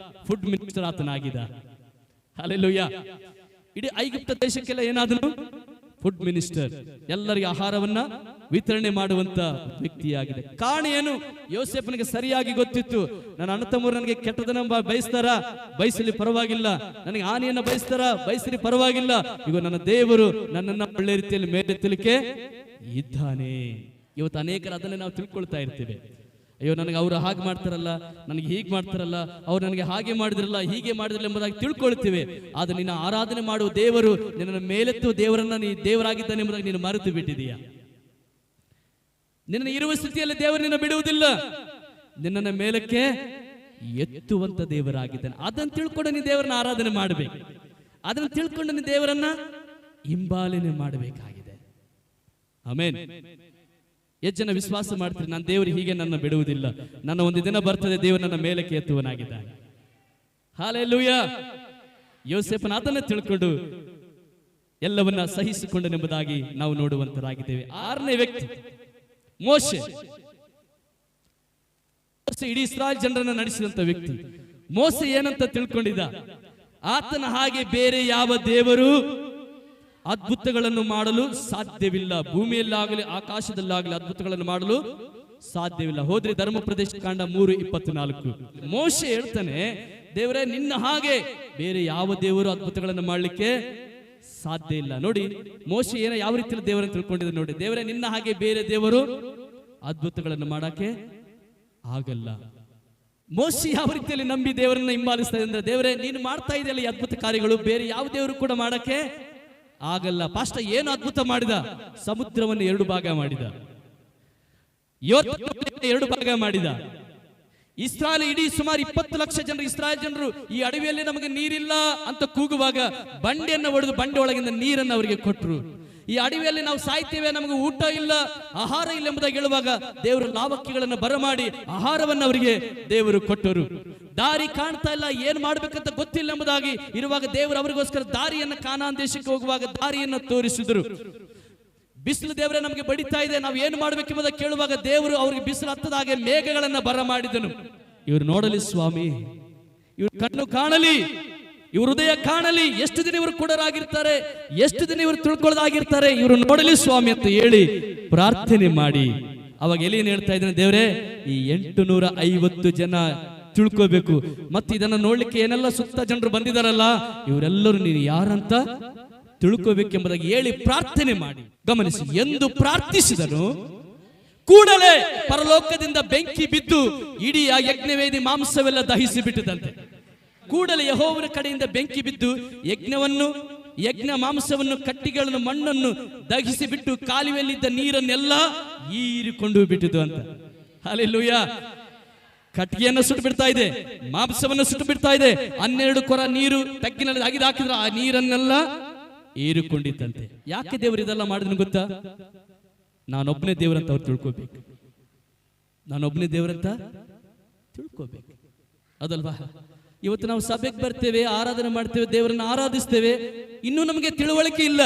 ಫುಡ್ ಮಿನಿಸ್ಟರ್ ಆತನಾಗಿದ್ದ. ಹಲ್ಲೆಲೂಯಾ. ಇಡೀ ಐಗುಪ್ತ ದೇಶಕ್ಕೆಲ್ಲ ಏನಾದನು? Food minister. ಎಲ್ಲರಿಗೆ ಆಹಾರವನ್ನ ವಿತರಣೆ ಮಾಡುವಂತ ವ್ಯಕ್ತಿಯಾಗಿದೆ. ಕಾರಣ ಏನು? ಯೋಸೇಫನಿಗೆ ಸರಿಯಾಗಿ ಗೊತ್ತಿತ್ತು, ನನ್ನ ಅಣ್ಣ ತಮ್ಮರು ನನಗೆ ಕೆಟ್ಟದನ್ನ ಬಯಸ್ತಾರ, ಬಯಸಲಿ ಪರವಾಗಿಲ್ಲ. ನನಗೆ ಹಾನಿಯನ್ನ ಬಯಸ್ತಾರ, ಬಯಸಲಿ ಪರವಾಗಿಲ್ಲ. ಈಗ ನನ್ನ ದೇವರು ನನ್ನನ್ನ ಒಳ್ಳೆ ರೀತಿಯಲ್ಲಿ ಮೇಲೆತ್ತಲಿಕ್ಕೆ ಇದ್ದಾನೆ. ಇವತ್ತು ಅನೇಕರು ಅದನ್ನೇ ನಾವು ತಿಳ್ಕೊಳ್ತಾ ಇರ್ತೇವೆ. ಅಯ್ಯೋ, ನನಗೆ ಅವರು ಹಾಗೆ ಮಾಡ್ತಾರಲ್ಲ, ನನಗೆ ಹೀಗೆ ಮಾಡ್ತಾರಲ್ಲ, ಅವ್ರು ನನಗೆ ಹಾಗೆ ಮಾಡಿದ್ರಲ್ಲ, ಹೀಗೆ ಮಾಡಿದ್ರಲ್ಲ ಎಂಬುದಾಗಿ ತಿಳ್ಕೊಳ್ತೇವೆ. ಆದ್ರೆ ನಿನ್ನ ಆರಾಧನೆ ಮಾಡುವ ದೇವರು ನಿನ್ನ ಮೇಲೆತ್ತುವ ದೇವರನ್ನ ನೀ ದೇವರಾಗಿದ್ದಾನೆ ಎಂಬುದಾಗಿ ನೀನು ಮರೆತು ಬಿಟ್ಟಿದೀಯ. ನಿನ್ನ ಇರುವ ಸ್ಥಿತಿಯಲ್ಲಿ ದೇವರು ನಿನ್ನ ಬಿಡುವುದಿಲ್ಲ, ನಿನ್ನನ್ನ ಮೇಲಕ್ಕೆ ಎತ್ತುವಂತ ದೇವರಾಗಿದ್ದಾನೆ. ಅದನ್ನು ತಿಳ್ಕೊಂಡು ನೀನು ದೇವರನ್ನ ಆರಾಧನೆ ಮಾಡಬೇಕು. ಅದನ್ನು ತಿಳ್ಕೊಂಡು ನೀನು ದೇವರನ್ನ ಹಿಂಬಾಲನೆ ಮಾಡಬೇಕಾಗಿದೆ. ಆಮೆನ್. ಎಷ್ಟು ಜನ ವಿಶ್ವಾಸ ಮಾಡ್ತಾರೆ, ನಾನು ದೇವರು ಹೀಗೆ ನನ್ನ ಬಿಡುವುದಿಲ್ಲ, ನನ್ನ ಒಂದು ದಿನ ಬರ್ತದೆ ದೇವರು ನನ್ನ ಮೇಲಕ್ಕೆ ಎತ್ತುವನಾಗಿದ್ದಾನೆ. ಹಲ್ಲೆಲೂಯಾ. ಯೋಸೇಫನ ಅದನ್ನ ತಿಳ್ಕೊಂಡು ಎಲ್ಲವನ್ನ ಸಹಿಸಿಕೊಂಡನೆಂಬುದಾಗಿ ನಾವು ನೋಡುವಂತರಾಗಿದ್ದೇವೆ. 6ನೇ ವ್ಯಕ್ತಿ ಮೋಶೆ. ಇಡೀ ಇಸ್ರಾಯೇಲ್ ಜನರನ್ನ ನಡೆಸಿದಂತ ವ್ಯಕ್ತಿ ಮೋಶೆ. ಏನಂತ ತಿಳ್ಕೊಂಡಿದ್ದ? ಆತನ ಹಾಗೆ ಬೇರೆ ಯಾವ ದೇವರು ಅದ್ಭುತಗಳನ್ನು ಮಾಡಲು ಸಾಧ್ಯವಿಲ್ಲ. ಭೂಮಿಯಲ್ಲಾಗಲಿ ಆಕಾಶದಲ್ಲಾಗಲಿ ಅದ್ಭುತಗಳನ್ನು ಮಾಡಲು ಸಾಧ್ಯವಿಲ್ಲ. ಹೋದ್ರಿ ಧರ್ಮ ಪ್ರದೇಶ ಕಾಂಡ 3:24. ಮೋಶೆ ಹೇಳ್ತಾನೆ, ದೇವರೇ ನಿನ್ನ ಹಾಗೆ ಬೇರೆ ಯಾವ ದೇವರು ಅದ್ಭುತಗಳನ್ನು ಮಾಡಲಿಕ್ಕೆ ಸಾಧ್ಯ ಇಲ್ಲ. ನೋಡಿ ಮೋಶೆ ಯಾವ ರೀತಿಯಲ್ಲಿ ದೇವರನ್ನು ತಿಳ್ಕೊಂಡಿದ್ದ ನೋಡಿ. ದೇವರೇ ನಿನ್ನ ಹಾಗೆ ಬೇರೆ ದೇವರು ಅದ್ಭುತಗಳನ್ನು ಮಾಡಕ್ಕೆ ಆಗಲ್ಲ. ಮೋಶೆ ಯಾವ ರೀತಿಯಲ್ಲಿ ನಂಬಿ ದೇವರನ್ನ ಹಿಂಬಾಲಿಸ್ತಾ ಇದೆ ಅಂದ್ರೆ, ದೇವರೇ ನೀನು ಮಾಡ್ತಾ ಇದೆಯಲ್ಲ ಈ ಅದ್ಭುತ ಕಾರ್ಯಗಳು, ಬೇರೆ ಯಾವ ದೇವರು ಕೂಡ ಮಾಡಕ್ಕೆ ಆಗಲ್ಲ. ಪಾಸ್ಟ ಏನು ಅದ್ಭುತ ಮಾಡಿದ? ಸಮುದ್ರವನ್ನು 2 ಭಾಗ ಮಾಡಿದ, 2 ಭಾಗ ಮಾಡಿದ. ಇಸ್ರಾಯೇಲ್ ಇಡೀ ಸುಮಾರು 20 ಲಕ್ಷ ಜನರು, ಇಸ್ರಾಯೇಲ್ ಜನರು ಈ ಅಡವಿಯಲ್ಲಿ ನಮಗೆ ನೀರಿಲ್ಲ ಅಂತ ಕೂಗುವಾಗ ಬಂಡೆಯನ್ನು ಒಡೆದು ಬಂಡೆ ಒಳಗಿಂದ ನೀರನ್ನು ಅವರಿಗೆ ಕೊಟ್ಟರು. ಈ ಅಡವಿಯಲ್ಲಿ ನಾವು ಸಾಯ್ತೇವೆ, ನಮಗೆ ಊಟ ಇಲ್ಲ, ಆಹಾರ ಇಲ್ಲ ಎಂಬುದಾಗಿ ಹೇಳುವಾಗ ದೇವರು ಲಾವಕ್ಕಿಗಳನ್ನು ಬರಮಾಡಿ ಆಹಾರವನ್ನು ಅವರಿಗೆ ದೇವರು ಕೊಟ್ಟರು. ದಾರಿ ಕಾಣ್ತಾ ಇಲ್ಲ, ಏನ್ ಮಾಡ್ಬೇಕಂತ ಗೊತ್ತಿಲ್ಲ ಎಂಬುದಾಗಿ ಇರುವಾಗ ದೇವರು ಅವರಿಗೋಸ್ಕರ ದಾರಿಯನ್ನು, ಕಾನಾನ್ ದೇಶಕ್ಕೆ ಹೋಗುವಾಗ ದಾರಿಯನ್ನು ತೋರಿಸಿದರು. ಬಿಸಿಲು ದೇವರೇ ನಮಗೆ ಬಡಿತಾ ಇದೆ, ನಾವು ಏನು ಮಾಡ್ಬೇಕೆಂಬುದಾಗಿ ಕೇಳುವಾಗ ದೇವರು ಅವರಿಗೆ ಬಿಸಿಲು ಹತ್ತದ ಹಾಗೆ ಮೇಘಗಳನ್ನ ಬರಮಾಡಿದನು. ಇವರು ನೋಡಲಿ ಸ್ವಾಮಿ, ಇವರು ಕಣ್ಣು ಕಾಣಲಿ, ಇವರು ಹೃದಯ ಕಾಣಲಿ, ಎಷ್ಟು ದಿನ ಇವರು ಕುಡರಾಗಿರ್ತಾರೆ, ಎಷ್ಟು ದಿನ ಇವರು ತಿಳ್ಕೊಳ್ಳೋದಾಗಿರ್ತಾರೆ, ಇವರು ನೋಡಲಿ ಸ್ವಾಮಿ ಅಂತ ಹೇಳಿ ಪ್ರಾರ್ಥನೆ ಮಾಡಿ ಅವಾಗ ಎಲಿಯನ್ ಹೇಳ್ತಾ ಇದ್ದಾನೆ, ದೇವರೇ ಈ 850 ಜನ ತಿಳ್ಕೋಬೇಕು, ಮತ್ತೆ ಇದನ್ನ ನೋಡ್ಲಿಕ್ಕೆ ಏನೆಲ್ಲ ಸುತ್ತ ಜನರು ಬಂದಿದಾರಲ್ಲ ಇವರೆಲ್ಲರೂ ನೀನು ಯಾರಂತ ತಿಳ್ಕೋಬೇಕೆಂಬುದಾಗಿ ಹೇಳಿ ಪ್ರಾರ್ಥನೆ ಮಾಡಿ. ಗಮನಿಸಿ, ಎಂದು ಪ್ರಾರ್ಥಿಸಿದನು ಕೂಡಲೇ ಪರಲೋಕದಿಂದ ಬೆಂಕಿ ಬಿದ್ದು ಇಡೀ ಆ ಯಜ್ಞವೇದಿ ಮಾಂಸವೆಲ್ಲ ದಹಿಸಿ ಬಿಟ್ಟದಂತೆ. ಕೂಡಲೇ ಯೆಹೋವನ ಕಡೆಯಿಂದ ಬೆಂಕಿ ಬಿದ್ದು ಯಜ್ಞ ಮಾಂಸವನ್ನು, ಕಟ್ಟಿಗಳನ್ನು, ಮಣ್ಣನ್ನು ದಹಿಸಿ ಬಿಟ್ಟು ಕಾಲುವೆಯಲ್ಲಿದ್ದ ನೀರನ್ನೆಲ್ಲ ಹೀರಿಕೊಂಡು ಬಿಟ್ಟಿದ್ದು ಅಂತ. ಹಲ್ಲೆಲೂಯಾ. ಕಟ್ಟಿಗೆಯನ್ನು ಸುಟ್ಟು ಬಿಡ್ತಾ ಇದೆ, ಮಾಂಸವನ್ನು ಸುಟ್ಟು ಬಿಡ್ತಾ ಇದೆ. 12 ಕೊರ ನೀರು ತಗ್ಗಿನಲ್ಲಿ ಅಗಿದು ಹಾಕಿದ್ರೆ ಆ ನೀರನ್ನೆಲ್ಲ ಹೀರಿಕೊಂಡಿದ್ದಂತೆ. ಯಾಕೆ ದೇವರು ಇದೆಲ್ಲ ಮಾಡಿದ್ನು ಗೊತ್ತಾ? ನಾನೊಬ್ಬನೇ ದೇವರಂತ ಅವ್ರು ತಿಳ್ಕೋಬೇಕು, ನಾನೊಬ್ಬನೇ ದೇವರಂತ ತಿಳ್ಕೋಬೇಕು, ಅದಲ್ವಾ? ಇವತ್ತು ನಾವು ಸಭೆಗೆ ಬರ್ತೇವೆ, ಆರಾಧನೆ ಮಾಡ್ತೇವೆ, ದೇವರನ್ನ ಆರಾಧಿಸ್ತೇವೆ, ಇನ್ನೂ ನಮಗೆ ತಿಳುವಳಿಕೆ ಇಲ್ಲ.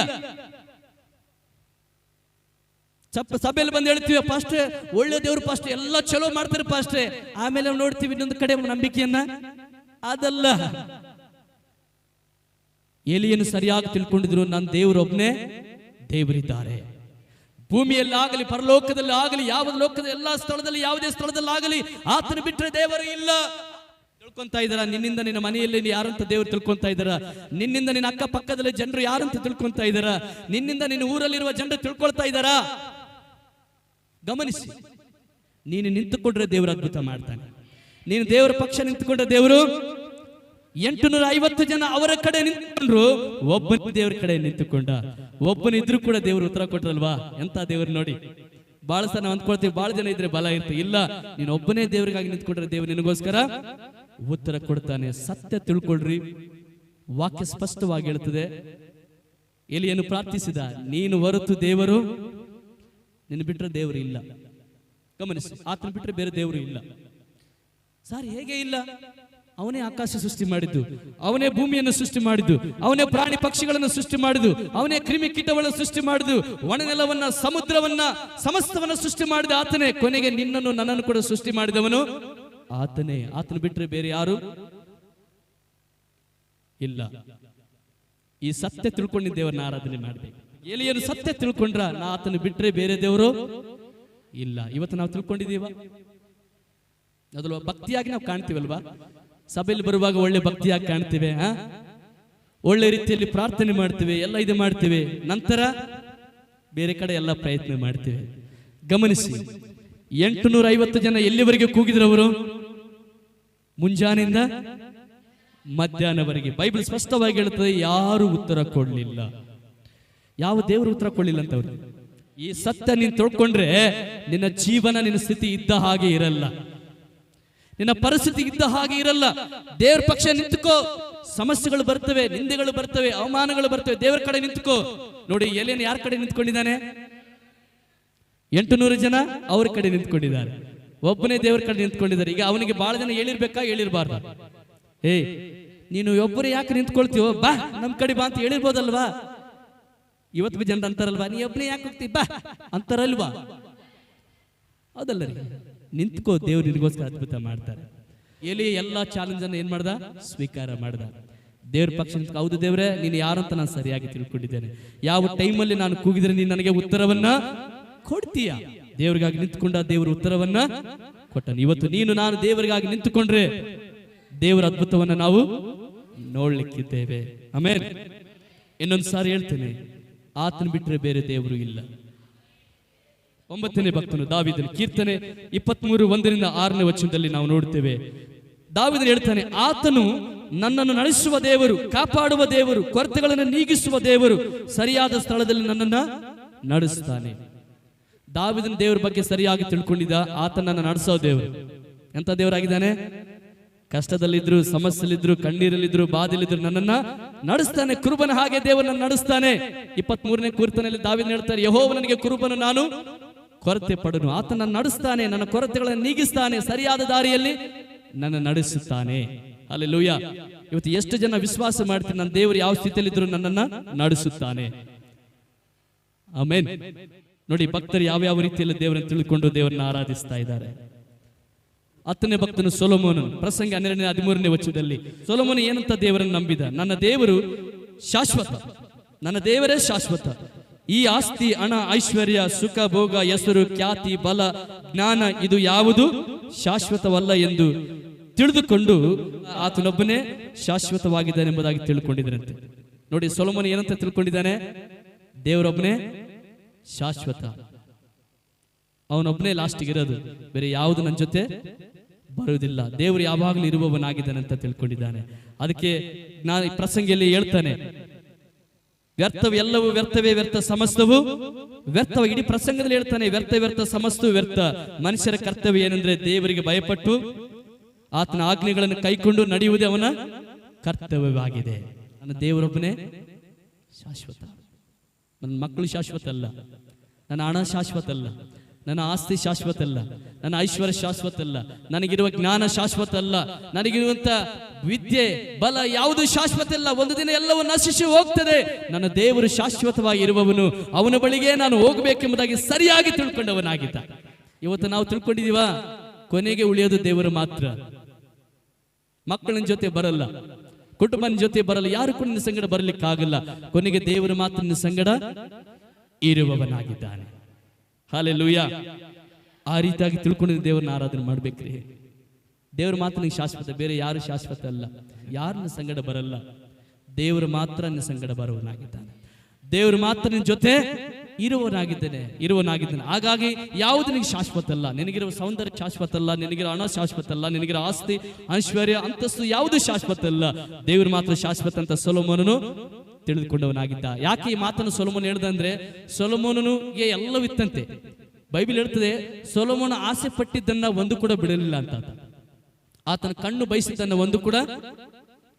ಸಭೆಯಲ್ಲಿ ಬಂದು ಹೇಳ್ತೀವಿ, ಪಾಸ್ಟ್ರೆ ಒಳ್ಳೆ ದೇವ್ರು ಪಾಸ್ಟ್ರೆ, ಎಲ್ಲ ಚಲೋ ಮಾಡ್ತಾರೆ ಪಾಸ್ಟ್ರೆ, ಆಮೇಲೆ ನೋಡ್ತೀವಿ ಇನ್ನೊಂದು ಕಡೆ ನಂಬಿಕೆಯನ್ನ. ಅದಲ್ಲ. ಎಲಿಯನ್ನು ಸರಿಯಾಗಿ ತಿಳ್ಕೊಂಡಿದ್ರು, ನನ್ನ ದೇವರೊಬ್ಬನೇ ದೇವರಿದ್ದಾರೆ. ಭೂಮಿಯಲ್ಲಾಗಲಿ ಪರಲೋಕದಲ್ಲಿ ಆಗಲಿ ಯಾವ ಲೋಕದ ಎಲ್ಲಾ ಸ್ಥಳದಲ್ಲಿ ಯಾವುದೇ ಸ್ಥಳದಲ್ಲಿ ಆಗಲಿ ಆತನ ಬಿಟ್ಟರೆ ದೇವರು ಇಲ್ಲ. ತಿಳ್ಕೊಂತಾ ಇದ್ದಾರ? ನಿನ್ನಿಂದ ನಿನ್ನ ಮನೆಯಲ್ಲಿ ಯಾರಂತ ದೇವರು ತಿಳ್ಕೊಂತಾ ಇದ್ದಾರ? ನಿನ್ನಿಂದ ನಿನ್ನ ಅಕ್ಕಪಕ್ಕದಲ್ಲಿ ಜನರು ಯಾರಂತ ತಿಳ್ಕೊಂತಾ ಇದ್ದಾರ? ನಿನ್ನಿಂದ ನಿನ್ನ ಊರಲ್ಲಿರುವ ಜನರು ತಿಳ್ಕೊಳ್ತಾ ಇದ್ದಾರಾ? ಗಮನಿಸಿ, ನೀನು ನಿಂತುಕೊಂಡ್ರೆ ದೇವರು ಅದ್ಭುತ ಮಾಡ್ತಾನೆ. ನೀನು ದೇವರ ಪಕ್ಷ ನಿಂತುಕೊಂಡ್ರೆ ದೇವರು 850 ಜನ ಅವರ ಕಡೆ ನಿಂತುಕೊಂಡ್ರು, ಒಬ್ಬನ ದೇವರ ಕಡೆ ನಿಂತುಕೊಂಡ. ಒಬ್ಬನಿದ್ರು ಕೂಡ ದೇವರು ಉತ್ತರ ಕೊಟ್ಟರಲ್ವಾ? ಎಂತ ದೇವರು ನೋಡಿ. ಬಹಳ ಸಲ ನಾವು ಅಂದ್ಕೊಳ್ತೀವಿ ಬಹಳ ಜನ ಇದ್ರೆ ಬಲ ಇರ್ತದೆ. ಇಲ್ಲ, ನೀನು ಒಬ್ಬನೇ ದೇವರಿಗಾಗಿ ನಿಂತ್ಕೊಂಡ್ರೆ ದೇವರು ನಿನಗೋಸ್ಕರ ಉತ್ತರ ಕೊಡ್ತಾನೆ. ಸತ್ಯ ತಿಳ್ಕೊಳ್ರಿ, ವಾಕ್ಯ ಸ್ಪಷ್ಟವಾಗಿ ಹೇಳ್ತದೆ. ಎಲಿಯನು ಪ್ರಾರ್ಥಿಸಿದ, ನೀನು ಹೊರತು ದೇವರು, ನಿನ್ನ ಬಿಟ್ಟರೆ ದೇವರು ಇಲ್ಲ. ಗಮನಿಸಿ, ಆತನ ಬಿಟ್ಟರೆ ಬೇರೆ ದೇವರು ಇಲ್ಲ. ಸರ್ ಹೇಗೆ ಇಲ್ಲ? ಅವನೇ ಆಕಾಶ ಸೃಷ್ಟಿ ಮಾಡಿದ್ದು, ಅವನೇ ಭೂಮಿಯನ್ನು ಸೃಷ್ಟಿ ಮಾಡಿದ್ದು, ಅವನೇ ಪ್ರಾಣಿ ಪಕ್ಷಿಗಳನ್ನು ಸೃಷ್ಟಿ ಮಾಡಿದ್ದು, ಅವನೇ ಕ್ರಿಮಿ ಕೀಟಗಳನ್ನು ಸೃಷ್ಟಿ ಮಾಡಿದ್ದು, ಒಣನೆಲವನ್ನ, ಸಮುದ್ರವನ್ನ, ಸಮಸ್ತವನ್ನ ಸೃಷ್ಟಿ ಮಾಡಿದ ಆತನೇ. ಕೊನೆಗೆ ನಿನ್ನನ್ನು ನನ್ನನ್ನು ಕೂಡ ಸೃಷ್ಟಿ ಮಾಡಿದವನು ಆತನೇ. ಆತನ ಬಿಟ್ಟರೆ ಬೇರೆ ಯಾರು ಇಲ್ಲ. ಈ ಸತ್ಯ ತಿಳ್ಕೊಂಡು ದೇವರನ್ನ ಆರಾಧನೆ ಮಾಡಬೇಕು. ಎಲಿಯನು ಸತ್ಯ ತಿಳ್ಕೊಂಡ್ರ, ನಾ ಆತನ ಬಿಟ್ಟರೆ ಬೇರೆ ದೇವರು ಇಲ್ಲ. ಇವತ್ತು ನಾವು ತಿಳ್ಕೊಂಡಿದ್ದೀವ? ಅದಲ್ವಾ ಭಕ್ತಿಯಾಗಿ ನಾವು ಕಾಣ್ತೀವಲ್ವಾ? ಸಭೆಯಲ್ಲಿ ಬರುವಾಗ ಒಳ್ಳೆ ಭಕ್ತಿಯಾಗಿ ಕಾಣ್ತೇವೆ, ಒಳ್ಳೆ ರೀತಿಯಲ್ಲಿ ಪ್ರಾರ್ಥನೆ ಮಾಡ್ತೇವೆ, ಎಲ್ಲ ಇದು ಮಾಡ್ತೇವೆ. ನಂತರ ಬೇರೆ ಕಡೆ ಎಲ್ಲ ಪ್ರಯತ್ನ ಮಾಡ್ತೇವೆ. ಗಮನಿಸಿ, 850 ಜನ ಎಲ್ಲಿವರೆಗೆ ಕೂಗಿದ್ರವರು? ಮುಂಜಾನೆಯಿಂದ ಮಧ್ಯಾಹ್ನವರೆಗೆ. ಬೈಬಲ್ ಸ್ಪಷ್ಟವಾಗಿ ಹೇಳುತ್ತದೆ, ಯಾರು ಉತ್ತರ ಕೊಡಲಿಲ್ಲ. ಯಾವ ದೇವರು ಉತ್ತರ ಕೊಡಲಿಲ್ಲ ಅಂತ ಅವ್ರು. ಈ ಸತ್ಯ ನೀನು ತಿಳ್ಕೊಂಡ್ರೆ ನಿನ್ನ ಜೀವನ, ನಿನ್ನ ಸ್ಥಿತಿ ಇದ್ದ ಹಾಗೆ ಇರಲ್ಲ, ನಿನ್ನ ಪರಿಸ್ಥಿತಿ ಇದ್ದ ಹಾಗೆ ಇರಲ್ಲ. ದೇವ್ರ ಪಕ್ಷ ನಿಂತುಕೋ. ಸಮಸ್ಯೆಗಳು ಬರ್ತವೆ, ನಿಂದೆಗಳು ಬರ್ತವೆ, ಅವಮಾನಗಳು ಬರ್ತವೆ, ದೇವರ ಕಡೆ ನಿಂತುಕೋ. ನೋಡಿ, ಎಲೆಯನ್ನು ಯಾರ ಕಡೆ ನಿಂತ್ಕೊಂಡಿದ್ದಾನೆ? 800 ಜನ ಅವ್ರ ಕಡೆ ನಿಂತ್ಕೊಂಡಿದ್ದಾರೆ, ಒಬ್ಬನೇ ದೇವರ ಕಡೆ ನಿಂತ್ಕೊಂಡಿದ್ದಾರೆ. ಈಗ ಅವನಿಗೆ ಬಹಳ ಜನ ಹೇಳಿರ್ಬೇಕಾ, ಹೇಳಿರ್ಬಾರ್ದು? ನೀನು ಒಬ್ಬರೇ ಯಾಕೆ ನಿಂತ್ಕೊಳ್ತೀವೋ, ಬಾ ನಮ್ ಕಡೆ ಬಾ ಅಂತ ಹೇಳಿರ್ಬೋದಲ್ವಾ? ಇವತ್ತು ಜನರು ಅಂತಾರಲ್ವಾ, ನೀ ಒಬ್ಬನೇ ಯಾಕೆ ಹೋಗ್ತೀವಿ ಬಾ ಅಂತಾರಲ್ವಾ? ಹೌದಲ್ಲ ರೀ? ನಿಂತ್ಕೋ, ದೇವ್ರು ನಿನಗೋಸ್ಕರ ಅದ್ಭುತ ಮಾಡ್ತಾರೆ. ಎಲ್ಲಿ ಎಲ್ಲಾ ಚಾಲೆಂಜ್ ಅನ್ನು ಏನ್ ಮಾಡ್ದ? ಸ್ವೀಕಾರ ಮಾಡ್ದ. ದೇವ್ರ ಪಕ್ಷ ನಿಂತ, ಹೌದು ದೇವ್ರೆ, ನೀನು ಯಾರಂತ ನಾನು ಸರಿಯಾಗಿ ತಿಳ್ಕೊಂಡಿದ್ದೇನೆ. ಯಾವ ಟೈಮಲ್ಲಿ ನಾನು ಕೂಗಿದ್ರೆ ನೀನು ನನಗೆ ಉತ್ತರವನ್ನ ಕೊಡ್ತೀಯ. ದೇವ್ರಿಗಾಗಿ ನಿಂತ್ಕೊಂಡ, ದೇವ್ರ ಉತ್ತರವನ್ನ ಕೊಟ್ಟನು. ಇವತ್ತು ನೀನು ನಾನು ದೇವರಿಗಾಗಿ ನಿಂತುಕೊಂಡ್ರೆ ದೇವರ ಅದ್ಭುತವನ್ನ ನಾವು ನೋಡ್ಲಿಕ್ಕಿದ್ದೇವೆ. ಆಮೇಲೆ ಇನ್ನೊಂದು ಸಾರಿ ಹೇಳ್ತೇನೆ, ಆತನ ಬಿಟ್ಟರೆ ಬೇರೆ ದೇವರು ಇಲ್ಲ. 9ನೇ ಭಕ್ತನು ದಾವೀದನು, ಕೀರ್ತನೆ 23:1-6 ನಾವು ನೋಡ್ತೇವೆ. ದಾವೀದನು ಹೇಳ್ತಾನೆ, ಆತನು ನನ್ನನ್ನು ನಡೆಸುವ ದೇವರು, ಕಾಪಾಡುವ ದೇವರು, ಕೊರತೆಗಳನ್ನು ನೀಗಿಸುವ ದೇವರು, ಸರಿಯಾದ ಸ್ಥಳದಲ್ಲಿ ನನ್ನನ್ನು ನಡೆಸ್ತಾನೆ. ದಾವೀದನ ದೇವರ ಬಗ್ಗೆ ಸರಿಯಾಗಿ ತಿಳ್ಕೊಂಡಿದ್ದ. ಆತನನ್ನು ನಡೆಸೋ ದೇವರು ಎಂತ ದೇವರಾಗಿದ್ದಾನೆ? ಕಷ್ಟದಲ್ಲಿದ್ರು, ಸಮಸ್ಯೆಲಿದ್ರು, ಕಣ್ಣೀರಲ್ಲಿದ್ರು, ಬಾಧೆಲಿದ್ರು ನನ್ನನ್ನ ನಡೆಸ್ತಾನೆ. ಕುರುಬನ ಹಾಗೆ ದೇವರನ್ನ ನಡೆಸ್ತಾನೆ. 23ನೇ ಕೀರ್ತನೆಯಲ್ಲಿ ದಾವೀದನು ಹೇಳ್ತಾರೆ, ಯೆಹೋವನಿಗೆ ಕುರುಬನು, ನಾನು ಕೊರತೆ ಪಡನು. ಆತನ ನಡೆಸ್ತಾನೆ, ನನ್ನ ಕೊರತೆಗಳನ್ನು ನೀಗಿಸ್ತಾನೆ, ಸರಿಯಾದ ದಾರಿಯಲ್ಲಿ ನನ್ನ ನಡೆಸುತ್ತಾನೆ. ಹಲ್ಲೆಲೂಯ. ಇವತ್ತು ಎಷ್ಟು ಜನ ವಿಶ್ವಾಸ ಮಾಡ್ತೀನಿ, ನನ್ನ ದೇವರು ಯಾವ ಸ್ಥಿತಿಯಲ್ಲಿದ್ರು ನನ್ನನ್ನ ನಡೆಸುತ್ತಾನೆ. ಆಮೆನ್. ನೋಡಿ, ಭಕ್ತರು ಯಾವ ರೀತಿಯಲ್ಲಿ ದೇವರನ್ನು ತಿಳ್ಕೊಂಡು ದೇವರನ್ನ ಆರಾಧಿಸ್ತಾ ಇದ್ದಾರೆ. 10ನೇ ಭಕ್ತನು ಸೊಲೊಮೋನನು, ಪ್ರಸಂಗ 12:13 ಸೊಲೊಮೋನ ಏನಂತ ದೇವರನ್ನು ನಂಬಿದ? ನನ್ನ ದೇವರು ಶಾಶ್ವತ, ನನ್ನ ದೇವರೇ ಶಾಶ್ವತ. ಈ ಆಸ್ತಿ, ಹಣ, ಐಶ್ವರ್ಯ, ಸುಖ, ಭೋಗ, ಹೆಸರು, ಖ್ಯಾತಿ, ಬಲ, ಜ್ಞಾನ ಇದು ಯಾವುದು ಶಾಶ್ವತವಲ್ಲ ಎಂದು ತಿಳಿದುಕೊಂಡು ಆತನೊಬ್ಬನೇ ಶಾಶ್ವತವಾಗಿದ್ದಾನೆ ಎಂಬುದಾಗಿ ತಿಳ್ಕೊಂಡಿದ್ದರಂತೆ. ನೋಡಿ, ಸೊಲೊಮೋನ ಏನಂತ ತಿಳ್ಕೊಂಡಿದ್ದಾನೆ? ದೇವರೊಬ್ಬನೇ ಶಾಶ್ವತ, ಅವನೊಬ್ಬನೇ ಲಾಸ್ಟಿಗೆ ಇರೋದು, ಬೇರೆ ಯಾವುದು ನನ್ನ ಜೊತೆ ಬರುವುದಿಲ್ಲ. ದೇವರು ಯಾವಾಗಲೂ ಇರುವವನಾಗಿದ್ದಾನೆ ಅಂತ ತಿಳ್ಕೊಂಡಿದ್ದಾನೆ. ಅದಕ್ಕೆ ನಾನು ಈ ಪ್ರಸಂಗಿಯಲ್ಲಿ ಹೇಳ್ತಾನೆ, ವ್ಯರ್ಥವು ಎಲ್ಲವೂ ವ್ಯರ್ಥವೇ, ವ್ಯರ್ಥ ಸಮಸ್ತವು ವ್ಯರ್ಥ. ಇಡೀ ಪ್ರಸಂಗದಲ್ಲಿ ಹೇಳ್ತಾನೆ, ವ್ಯರ್ಥ ಸಮಸ್ತವು ವ್ಯರ್ಥ. ಮನುಷ್ಯರ ಕರ್ತವ್ಯ ಏನಂದ್ರೆ ದೇವರಿಗೆ ಭಯಪಟ್ಟು ಆತನ ಆಜ್ಞೆಗಳನ್ನು ಕೈಕೊಂಡು ನಡೆಯುವುದೇ ಅವನ ಕರ್ತವ್ಯವಾಗಿದೆ. ನನ್ನ ದೇವರೊಬ್ಬನೇ ಶಾಶ್ವತ. ನನ್ನ ಮಕ್ಕಳು ಶಾಶ್ವತ ಅಲ್ಲ, ನನ್ನ ಹಣ ಶಾಶ್ವತ ಅಲ್ಲ, ನನ್ನ ಆಸ್ತಿ ಶಾಶ್ವತ ಅಲ್ಲ, ನನ್ನ ಐಶ್ವರ್ಯ ಶಾಶ್ವತ ಅಲ್ಲ, ನನಗಿರುವ ಜ್ಞಾನ ಶಾಶ್ವತ ಅಲ್ಲ, ನನಗಿರುವಂತ ವಿದ್ಯೆ, ಬಲ ಯಾವುದು ಶಾಶ್ವತ ಅಲ್ಲ. ಒಂದು ದಿನ ಎಲ್ಲವೂ ನಶಿಸಿ ಹೋಗ್ತದೆ. ನನ್ನ ದೇವರು ಶಾಶ್ವತವಾಗಿ ಇರುವವನು, ಅವನ ಬಳಿಗೆ ನಾನು ಹೋಗಬೇಕೆಂಬುದಾಗಿ ಸರಿಯಾಗಿ ತಿಳ್ಕೊಂಡವನಾಗಿದ್ದ. ಇವತ್ತು ನಾವು ತಿಳ್ಕೊಂಡಿದೀವ, ಕೊನೆಗೆ ಉಳಿಯೋದು ದೇವರು ಮಾತ್ರ. ಮಕ್ಕಳ ಜೊತೆ ಬರಲ್ಲ, ಕುಟುಂಬನ ಜೊತೆ ಬರಲ್ಲ, ಯಾರು ಕೂಡ ನಿನ್ನ ಸಂಗಡ ಬರಲಿಕ್ಕಾಗಲ್ಲ. ಕೊನೆಗೆ ದೇವರು ಮಾತ್ರ ನಿನ್ನ ಸಂಗಡ ಇರುವವನಾಗಿದ್ದಾನೆ. ಹಲ್ಲೆಲೂಯಾ. ಆ ರೀತಿಯಾಗಿ ತಿಳ್ಕೊಂಡು ದೇವರನ್ನ ಆರಾಧನೆ ಮಾಡ್ಬೇಕ್ರಿ. ದೇವರು ಮಾತ್ರ ನಿನಗೆ ಶಾಶ್ವತ, ಬೇರೆ ಯಾರು ಶಾಶ್ವತ ಅಲ್ಲ. ಯಾರು ನಿನ್ನ ಸಂಗಡ ಬರಲ್ಲ, ದೇವರು ಮಾತ್ರ ನಿನ್ನ ಸಂಗಡ ಬರುವವನಾಗಿದ್ದಾನೆ. ದೇವರು ಮಾತ್ರ ನಿನ್ನ ಜೊತೆ ಇರುವವನಾಗಿದ್ದಾನೆ. ಹಾಗಾಗಿ ಯಾವುದು ನಿನಗೆ ಶಾಶ್ವತ ಅಲ್ಲ. ನಿನಗಿರುವ ಸೌಂದರ್ಯ ಶಾಶ್ವತ ಅಲ್ಲ, ನಿನಗಿರೋ ಹಣ ಶಾಶ್ವತ ಅಲ್ಲ, ನಿನಗಿರೋ ಆಸ್ತಿ, ಐಶ್ವರ್ಯ, ಅಂತಸ್ತು ಯಾವುದು ಶಾಶ್ವತ ಅಲ್ಲ. ದೇವರು ಮಾತ್ರ ಶಾಶ್ವತ ಅಂತ ಸೊಲೊಮೋನನು ತಿಳಿದುಕೊಂಡವನಾಗಿದ್ದ. ಯಾಕೆ ಈ ಮಾತನ್ನು ಸೊಲೊಮೋನ ಹೇಳ್ದಂದ್ರೆ, ಸೊಲೊಮೋನನಿಗೆ ಎಲ್ಲವಿತ್ತಂತೆ. ಬೈಬಲ್ ಹೇಳ್ತದೆ, ಸೊಲೊಮೋನ ಆಸೆ ಪಟ್ಟಿದ್ದನ್ನ ಒಂದು ಕೂಡ ಬಿಡಲಿಲ್ಲ ಅಂತ. ಆತನ ಕಣ್ಣು ಬಯಸಿದ್ದನ್ನ ಒಂದು ಕೂಡ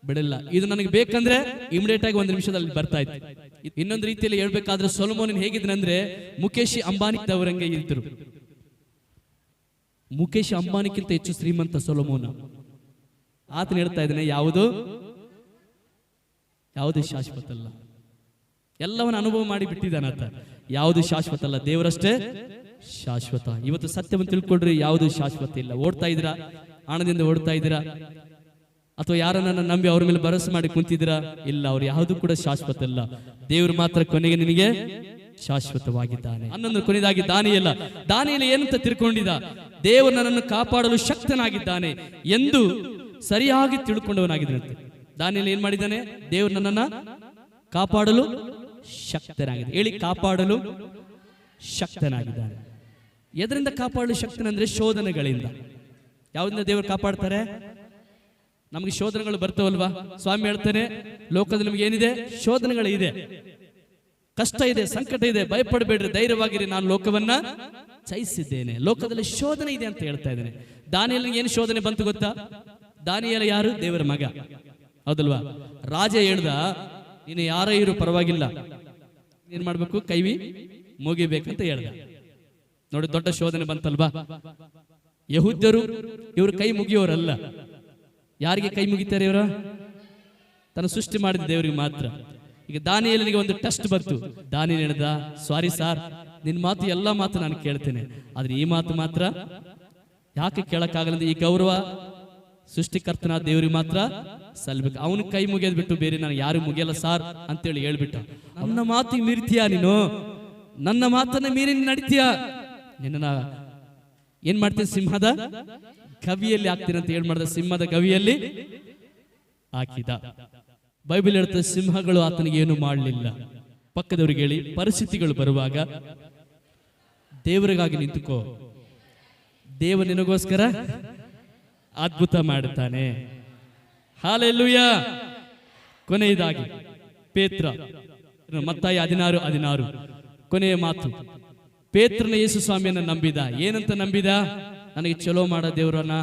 ಬಿಡಲ್ಲ. ಇದು ನನಗೆ ಬೇಕಂದ್ರೆ ಇಮಿಡಿಯೇಟ್ ಆಗಿ 1 ನಿಮಿಷದಲ್ಲಿ ಬರ್ತಾ ಇತ್ತು. ಇನ್ನೊಂದು ರೀತಿಯಲ್ಲಿ ಹೇಳ್ಬೇಕಾದ್ರೆ ಸೊಲೊಮೋನ್ ಹೇಗಿದ್ದನಂದ್ರೆ ಮುಖೇಶ್ ಅಂಬಾನಿ ಅವರಂಗೆ ಇದ್ರು. ಮುಖೇಶ್ ಅಂಬಾನಿಕ್ಕಿಂತ ಹೆಚ್ಚು ಶ್ರೀಮಂತ ಸೊಲೊಮೋನ. ಆತನ ಹೇಳ್ತಾ ಇದ್ದಾನೆ, ಯಾವುದು ಶಾಶ್ವತ ಅಲ್ಲ. ಎಲ್ಲವನ್ನ ಅನುಭವ ಮಾಡಿ ಬಿಟ್ಟಿದ್ದಾನ ಆತ. ಯಾವುದು ಶಾಶ್ವತ ಅಲ್ಲ, ದೇವರಷ್ಟೇ ಶಾಶ್ವತ. ಇವತ್ತು ಸತ್ಯವನ್ನು ತಿಳ್ಕೊಳ್ರಿ, ಯಾವುದು ಶಾಶ್ವತ ಇಲ್ಲ. ಓಡ್ತಾ ಇದ್ದೀರಾ, ಹಣದಿಂದ ಓಡ್ತಾ ಇದ್ದೀರಾ, ಅಥವಾ ಯಾರನ್ನ ನಂಬಿ ಅವ್ರ ಮೇಲೆ ಭರವಸೆ ಮಾಡಿ ಕುಂತಿದ್ದೀರಾ? ಇಲ್ಲ, ಅವ್ರು ಯಾವುದು ಕೂಡ ಶಾಶ್ವತ ಅಲ್ಲ. ದೇವರು ಮಾತ್ರ ಕೊನೆಗೆ ನಿನಗೆ ಶಾಶ್ವತವಾಗಿದ್ದಾನೆ. 11 ಕೊನೆಯದಾಗಿ ದಾನಿಯೇಲ ಏನಂತ ತಿಳ್ಕೊಂಡಿದ್ದ? ದೇವರು ನನ್ನನ್ನು ಕಾಪಾಡಲು ಶಕ್ತನಾಗಿದ್ದಾನೆ ಎಂದು ಸರಿಯಾಗಿ ತಿಳ್ಕೊಂಡವನಾಗಿದ್ದಂತೆ. ದಾನಿಯೇಲ ಏನ್ ಮಾಡಿದ್ದಾನೆ? ದೇವರು ನನ್ನನ್ನ ಕಾಪಾಡಲು ಶಕ್ತನಾಗಿದೆ. ಹೇಳಿ, ಕಾಪಾಡಲು ಶಕ್ತನಾಗಿದ್ದಾನೆ. ಎದರಿಂದ ಕಾಪಾಡಲು ಶಕ್ತನಂದ್ರೆ ಶೋಧನೆಗಳಿಂದ. ಯಾವ್ದನ್ನ ದೇವರು ಕಾಪಾಡ್ತಾರೆ? ನಮಗೆ ಶೋಧನೆಗಳು ಬರ್ತವಲ್ವಾ? ಸ್ವಾಮಿ ಹೇಳ್ತಾನೆ, ಲೋಕದಲ್ಲಿ ನಿಮ್ಗೆ ಏನಿದೆ? ಶೋಧನೆಗಳಿದೆ, ಕಷ್ಟ ಇದೆ, ಸಂಕಟ ಇದೆ, ಭಯಪಡಬೇಡ್ರಿ, ಧೈರ್ಯವಾಗಿರಿ, ನಾನು ಲೋಕವನ್ನ ಜಯಿಸಿದ್ದೇನೆ. ಲೋಕದಲ್ಲಿ ಶೋಧನೆ ಇದೆ ಅಂತ ಹೇಳ್ತಾ ಇದ್ದೇನೆ. ದಾನಿಯೇಲನಿಗೆ ಏನು ಶೋಧನೆ ಬಂತು ಗೊತ್ತಾ? ದಾನಿಯೇಲ ಯಾರು? ದೇವರ ಮಗ, ಹೌದಲ್ವಾ? ರಾಜ ಹೇಳ್ದ, ನೀನು ಯಾರ ಇರು ಪರವಾಗಿಲ್ಲ, ಏನ್ ಮಾಡ್ಬೇಕು? ಕೈವಿ ಮುಗಿಬೇಕಂತ ಹೇಳ್ದ. ನೋಡಿ, ದೊಡ್ಡ ಶೋಧನೆ ಬಂತಲ್ವಾ? ಯಹೂದ್ಯರು ಇವರು ಕೈ ಮುಗಿಯೋರಲ್ಲ. ಯಾರಿಗೆ ಕೈ ಮುಗಿತಾರೆ ಇವರು? ತನ್ನ ಸೃಷ್ಟಿ ಮಾಡಿದ ದೇವರಿಗೆ ಮಾತ್ರ. ಈಗ ದಾನಿಯೇಲನಿಗೆ ಒಂದು ಟೆಸ್ಟ್ ಬಂತು. ದಾನಿಯೇಲ ಹೇಳ್ದ, ಸಾರಿ ಸಾರ್, ನಿನ್ ಮಾತು ಎಲ್ಲ ಮಾತು ನಾನು ಕೇಳ್ತೇನೆ, ಆದ್ರೆ ಈ ಮಾತು ಮಾತ್ರ ಯಾಕೆ ಕೇಳಕ್ಕಾಗಲ್ಲ? ಈ ಗೌರವ ಸೃಷ್ಟಿಕರ್ತನ ದೇವರಿಗೆ ಮಾತ್ರ ಸಲ್ಬೇಕು. ಅವನು ಕೈ ಮುಗಿಯೋದ್ ಬಿಟ್ಟು ಬೇರೆ ನಾನು ಯಾರು ಮುಗಿಯಲ್ಲ ಸಾರ್ ಅಂತೇಳಿ ಹೇಳ್ಬಿಟ್ಟ. ಅವನ ಮಾತು ಮೀರ್ತೀಯ ನೀನು? ನನ್ನ ಮಾತನ್ನ ಮೀರಿ ನಡಿತೀಯ? ನಿನ್ನ ಏನ್ ಮಾಡ್ತೀನಿ? ಸಿಂಹದ ಗವಿಯಲ್ಲಿ ಹಾಕ್ತೀನಿ ಅಂತ ಏನ್ ಮಾಡ್ದ? ಸಿಂಹದ ಗವಿಯಲ್ಲಿ ಹಾಕಿದ. ಬೈಬಲ್ ಹೇಳ್ತದೆ, ಸಿಂಹಗಳು ಆತನಿಗೆ ಏನು ಮಾಡಲಿಲ್ಲ. ಪಕ್ಕದವ್ರಿಗೆ ಹೇಳಿ, ಪರಿಸ್ಥಿತಿಗಳು ಬರುವಾಗ ದೇವರಿಗಾಗಿ ನಿಂತುಕೋ, ದೇವ ನಿನಗೋಸ್ಕರ ಅದ್ಭುತ ಮಾಡುತ್ತಾನೆ. ಹಾಲೆಲೂಯ. ಕೊನೆಯದಾಗಿ ಪೇತ್ರ, ಮತ್ತಾಯ 16:16 ಕೊನೆಯ ಮಾತು. ಪೇತ್ರನ ಯೇಸು ಸ್ವಾಮಿಯನ್ನ ನಂಬಿದ. ಏನಂತ ನಂಬಿದ? ನನಗೆ ಚಲೋ ಮಾಡೋ ದೇವರನ್ನ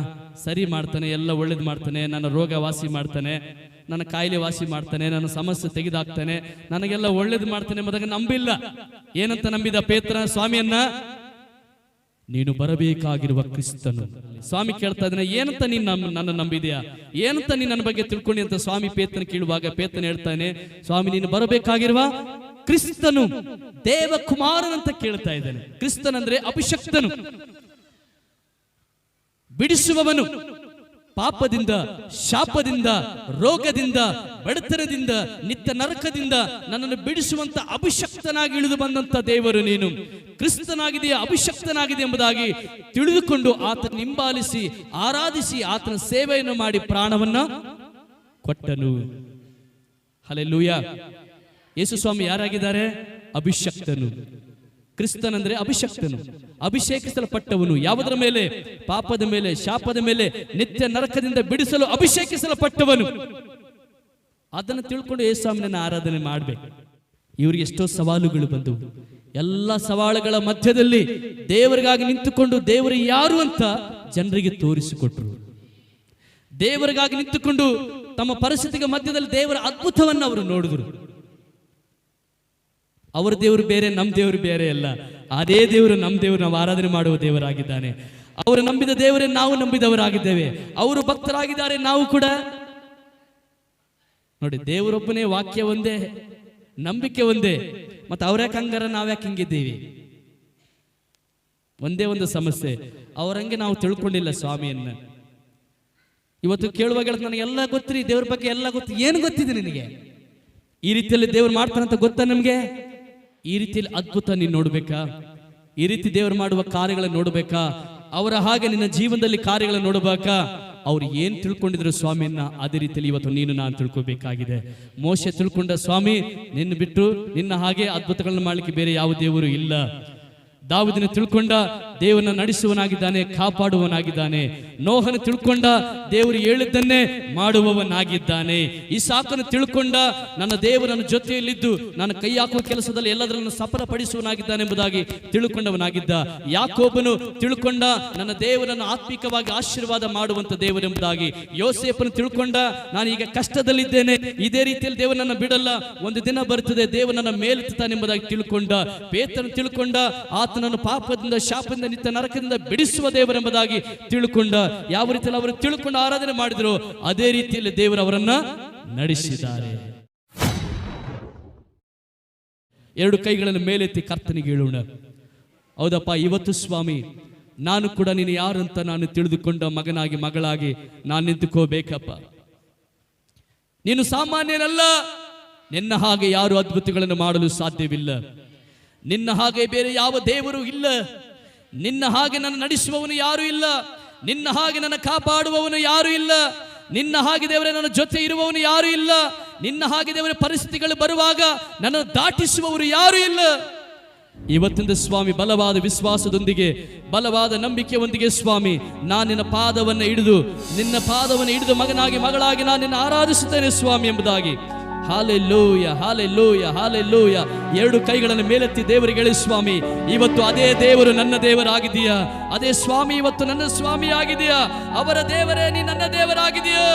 ಸರಿ ಮಾಡ್ತಾನೆ, ಎಲ್ಲ ಒಳ್ಳೇದು ಮಾಡ್ತಾನೆ, ನನ್ನ ರೋಗ ವಾಸಿ ಮಾಡ್ತಾನೆ, ನನ್ನ ಕಾಯಿಲೆ ವಾಸಿ ಮಾಡ್ತಾನೆ, ನನ್ನ ಸಮಸ್ಯೆ ತೆಗೆದಾಕ್ತಾನೆ, ನನಗೆಲ್ಲ ಒಳ್ಳೇದು ಮಾಡ್ತಾನೆ ಎಂಬುದಾಗಿ ನಂಬಿಲ್ಲ. ಏನಂತ ನಂಬಿದ ಪೇತ್ರ ಸ್ವಾಮಿಯನ್ನ? ನೀನು ಬರಬೇಕಾಗಿರುವ ಕ್ರಿಸ್ತನು. ಸ್ವಾಮಿ ಕೇಳ್ತಾ ಇದ್ದಾನೆ, ಏನಂತ ನೀನು ನನ್ನ ನಂಬಿದೆಯಾ? ಏನಂತ ನೀನು ನನ್ನ ಬಗ್ಗೆ ತಿಳ್ಕೊಂಡಿ ಅಂತ ಸ್ವಾಮಿ ಪೇತ್ರನ ಕೇಳುವಾಗ ಪೇತ್ರನ ಹೇಳ್ತಾನೆ, ಸ್ವಾಮಿ ನೀನು ಬರಬೇಕಾಗಿರುವ ಕ್ರಿಸ್ತನು, ದೇವಕುಮಾರನಂತ ಕೇಳ್ತಾ ಇದ್ದಾನೆ. ಕ್ರಿಸ್ತನಂದ್ರೆ ಅಭಿಷಕ್ತನು, ಬಿಡಿಸುವವನು, ಪಾಪದಿಂದ, ಶಾಪದಿಂದ, ರೋಗದಿಂದ, ಬಡತನದಿಂದ, ನಿತ್ಯ ನರಕದಿಂದ ನನ್ನನ್ನು ಬಿಡಿಸುವಂತ ಅಭಿಷಕ್ತನಾಗಿ ಇಳಿದು ಬಂದಂತ ದೇವರು ನೀನು. ಕ್ರಿಸ್ತನಾಗಿದೆಯಾ, ಅಭಿಷಕ್ತನಾಗಿದೆ ಎಂಬುದಾಗಿ ತಿಳಿದುಕೊಂಡು ಆತನ ಹಿಂಬಾಲಿಸಿ ಆರಾಧಿಸಿ ಆತನ ಸೇವೆಯನ್ನು ಮಾಡಿ ಪ್ರಾಣವನ್ನ ಕೊಟ್ಟನು. ಹಲ್ಲೆಲೂಯಾ. ಯೇಸು ಸ್ವಾಮಿ ಯಾರಾಗಿದ್ದಾರೆ? ಅಭಿಷಕ್ತನು. ಕ್ರಿಸ್ತನಂದ್ರೆ ಅಭಿಷಕ್ತನು, ಅಭಿಷೇಕಿಸಲ್ಪಟ್ಟವನು. ಯಾವುದರ ಮೇಲೆ? ಪಾಪದ ಮೇಲೆ, ಶಾಪದ ಮೇಲೆ, ನಿತ್ಯ ನರಕದಿಂದ ಬಿಡಿಸಲು ಅಭಿಷೇಕಿಸಲ್ಪಟ್ಟವನು. ಅದನ್ನು ತಿಳ್ಕೊಂಡು ಯೇಸುಸ್ವಾಮಿನ ಆರಾಧನೆ ಮಾಡಬೇಕು. ಇವರಿಗೆ ಎಷ್ಟೋ ಸವಾಲುಗಳು ಬಂದವು. ಎಲ್ಲ ಸವಾಲುಗಳ ಮಧ್ಯದಲ್ಲಿ ದೇವರಿಗಾಗಿ ನಿಂತುಕೊಂಡು ದೇವರು ಯಾರು ಅಂತ ಜನರಿಗೆ ತೋರಿಸಿಕೊಟ್ರು. ದೇವರಿಗಾಗಿ ನಿಂತುಕೊಂಡು ತಮ್ಮ ಪರಿಸ್ಥಿತಿಗೆ ಮಧ್ಯದಲ್ಲಿ ದೇವರ ಅದ್ಭುತವನ್ನು ಅವರು ನೋಡಿದ್ರು. ಅವರ ದೇವರು ಬೇರೆ, ನಮ್ಮ ದೇವರು ಬೇರೆ ಅಲ್ಲ. ಅದೇ ದೇವರು ನಮ್ಮ ದೇವರು, ನಾವು ಆರಾಧನೆ ಮಾಡುವ ದೇವರಾಗಿದ್ದಾನೆ. ಅವರು ನಂಬಿದ ದೇವರೇ ನಾವು ನಂಬಿದವರಾಗಿದ್ದೇವೆ. ಅವರು ಭಕ್ತರಾಗಿದ್ದಾರೆ, ನಾವು ಕೂಡ. ನೋಡಿ, ದೇವರೊಬ್ಬನೇ, ವಾಕ್ಯ ಒಂದೇ, ನಂಬಿಕೆ ಒಂದೇ. ಮತ್ತೆ ಅವ್ರ್ಯಾಕೆ ಹಂಗಾರ, ನಾವ್ಯಾಕೆ ಹಿಂಗಿದ್ದೀವಿ? ಒಂದೇ ಒಂದು ಸಮಸ್ಯೆ, ಅವರಂಗೆ ನಾವು ತಿಳ್ಕೊಂಡಿಲ್ಲ ಸ್ವಾಮಿಯನ್ನ. ಇವತ್ತು ಕೇಳುವಾಗ ನನಗೆಲ್ಲ ಗೊತ್ತಿರಿ, ದೇವ್ರ ಬಗ್ಗೆ ಎಲ್ಲ ಗೊತ್ತು. ಏನು ಗೊತ್ತಿದೆ ನಿನಗೆ? ಈ ರೀತಿಯಲ್ಲಿ ದೇವ್ರು ಮಾಡ್ತಾನಂತ ಗೊತ್ತಾ ನಮ್ಗೆ? ಈ ರೀತಿಯಲ್ಲಿ ಅದ್ಭುತ ನೀನು ನೋಡ್ಬೇಕಾ? ಈ ರೀತಿ ದೇವರು ಮಾಡುವ ಕಾರ್ಯಗಳನ್ನು ನೋಡ್ಬೇಕಾ? ಅವರ ಹಾಗೆ ನಿನ್ನ ಜೀವನದಲ್ಲಿ ಕಾರ್ಯಗಳನ್ನು ನೋಡಬೇಕಾ? ಅವ್ರು ಏನ್ ತಿಳ್ಕೊಂಡಿದ್ರು ಸ್ವಾಮಿಯನ್ನ, ಅದೇ ರೀತಿಯಲ್ಲಿ ಇವತ್ತು ನೀನು ನಾನು ತಿಳ್ಕೊಬೇಕಾಗಿದೆ. ಮೋಶೆ ತಿಳ್ಕೊಂಡ, ಸ್ವಾಮಿ ನಿನ್ನ ಬಿಟ್ಟು ನಿನ್ನ ಹಾಗೆ ಅದ್ಭುತಗಳನ್ನು ಮಾಡ್ಲಿಕ್ಕೆ ಬೇರೆ ಯಾವ ದೇವರು ಇಲ್ಲ. ದಾವೀದನ ತಿಳ್ಕೊಂಡ, ದೇವರನ್ನ ನಡೆಸುವನಾಗಿದ್ದಾನೆ, ಕಾಪಾಡುವನಾಗಿದ್ದಾನೆ. ನೋಹನು ತಿಳ್ಕೊಂಡ ದೇವರು ಹೇಳಿದ್ದನ್ನೇ ಮಾಡುವವನಾಗಿದ್ದಾನೆ. ಇಸಾಕನು ತಿಳ್ಕೊಂಡ ನನ್ನ ದೇವರು ನನ್ನ ಜೊತೆಯಲ್ಲಿದ್ದು ನನ್ನ ಕೈ ಹಾಕುವ ಕೆಲಸದಲ್ಲಿ ಎಲ್ಲದರನ್ನು ಸಫಲಪಡಿಸುವನಾಗಿದ್ದಾನೆ ಎಂಬುದಾಗಿ ತಿಳ್ಕೊಂಡವನಾಗಿದ್ದ. ಯಾಕೋಬನು ತಿಳ್ಕೊಂಡ ನನ್ನ ದೇವರನ್ನು ಆತ್ಮಿಕವಾಗಿ ಆಶೀರ್ವಾದ ಮಾಡುವಂತ ದೇವರೆಂಬುದಾಗಿ. ಯೋಸೇಫನು ತಿಳ್ಕೊಂಡ ನಾನು ಈಗ ಕಷ್ಟದಲ್ಲಿದ್ದೇನೆ, ಇದೇ ರೀತಿಯಲ್ಲಿ ದೇವರು ನನ್ನ ಬಿಡಲ್ಲ, ಒಂದು ದಿನ ಬರುತ್ತದೆ ದೇವರು ನನ್ನ ಮೇಲೆತ್ತಾನೆ ಎಂಬುದಾಗಿ ತಿಳ್ಕೊಂಡ. ಪೇತ್ರನು ತಿಳ್ಕೊಂಡ ಆತನನ್ನು ಪಾಪದಿಂದ, ಶಾಪದಿಂದ, ನಿತ್ಯ ನರಕದಿಂದ ಬಿಡಿಸುವ ದೇವರೆಂಬುದಾಗಿ ತಿಳ್ಕೊಂಡ. ಯಾವ ರೀತಿಯಲ್ಲಿ ಅವರು ತಿಳ್ಕೊಂಡು ಆರಾಧನೆ ಮಾಡಿದ್ರು ಅದೇ ರೀತಿಯಲ್ಲಿ ದೇವರು ಅವರನ್ನ ನಡೆಸಿದ್ದಾರೆ. ಎರಡು ಕೈಗಳನ್ನು ಮೇಲೆತ್ತಿ ಕರ್ತನಿಗೆ ಹೇಳೋಣ, ಹೌದಪ್ಪ, ಇವತ್ತು ಸ್ವಾಮಿ ನಾನು ಕೂಡ ನೀನು ಯಾರಂತ ನಾನು ತಿಳಿದುಕೊಂಡ ಮಗನಾಗಿ ಮಗಳಾಗಿ ನಾನು ನಿಂತುಕೋಬೇಕಪ್ಪ. ನೀನು ಸಾಮಾನ್ಯನಲ್ಲ, ನಿನ್ನ ಹಾಗೆ ಯಾರು ಅದ್ಭುತಗಳನ್ನು ಮಾಡಲು ಸಾಧ್ಯವಿಲ್ಲ. ನಿನ್ನ ಹಾಗೆ ಬೇರೆ ಯಾವ ದೇವರು ಇಲ್ಲ. ನಿನ್ನ ಹಾಗೆ ನನ್ನ ನಡೆಸುವವನು ಯಾರು ಇಲ್ಲ. ನಿನ್ನ ಹಾಗೆ ನನ್ನ ಕಾಪಾಡುವವನು ಯಾರು ಇಲ್ಲ. ನಿನ್ನ ಹಾಗೆ ದೇವರೇ ನನ್ನ ಜೊತೆ ಇರುವವನು ಯಾರು ಇಲ್ಲ. ನಿನ್ನ ಹಾಗೆ ದೇವರ ಪರಿಸ್ಥಿತಿಗಳು ಬರುವಾಗ ನನ್ನ ದಾಟಿಸುವವರು ಯಾರು ಇಲ್ಲ. ಇವತ್ತಿಂದ ಸ್ವಾಮಿ ಬಲವಾದ ವಿಶ್ವಾಸದೊಂದಿಗೆ, ಬಲವಾದ ನಂಬಿಕೆಯೊಂದಿಗೆ ಸ್ವಾಮಿ ನಾನು ನಿನ್ನ ಪಾದವನ್ನು ಹಿಡಿದು ಮಗನಾಗಿ ಮಗಳಾಗಿ ನಾನು ನಿನ್ನ ಆರಾಧಿಸುತ್ತೇನೆ ಸ್ವಾಮಿ ಎಂಬುದಾಗಿ. Hallelujah, hallelujah, hallelujah. ಎರಡು ಕೈಗಳನ್ನು ಮೇಲೆತ್ತಿ ದೇವರಿಗೆ ಹೇಳಿ, ಸ್ವಾಮಿ ಇವತ್ತು ಅದೇ ದೇವರು ನನ್ನ ದೇವರಾಗಿದೆಯಾ? ಅದೇ ಸ್ವಾಮಿ ಇವತ್ತು ನನ್ನ ಸ್ವಾಮಿ ಆಗಿದೆಯಾ? ಅವರ ದೇವರೇ ನೀ ನನ್ನ ದೇವರಾಗಿದೆಯಾ?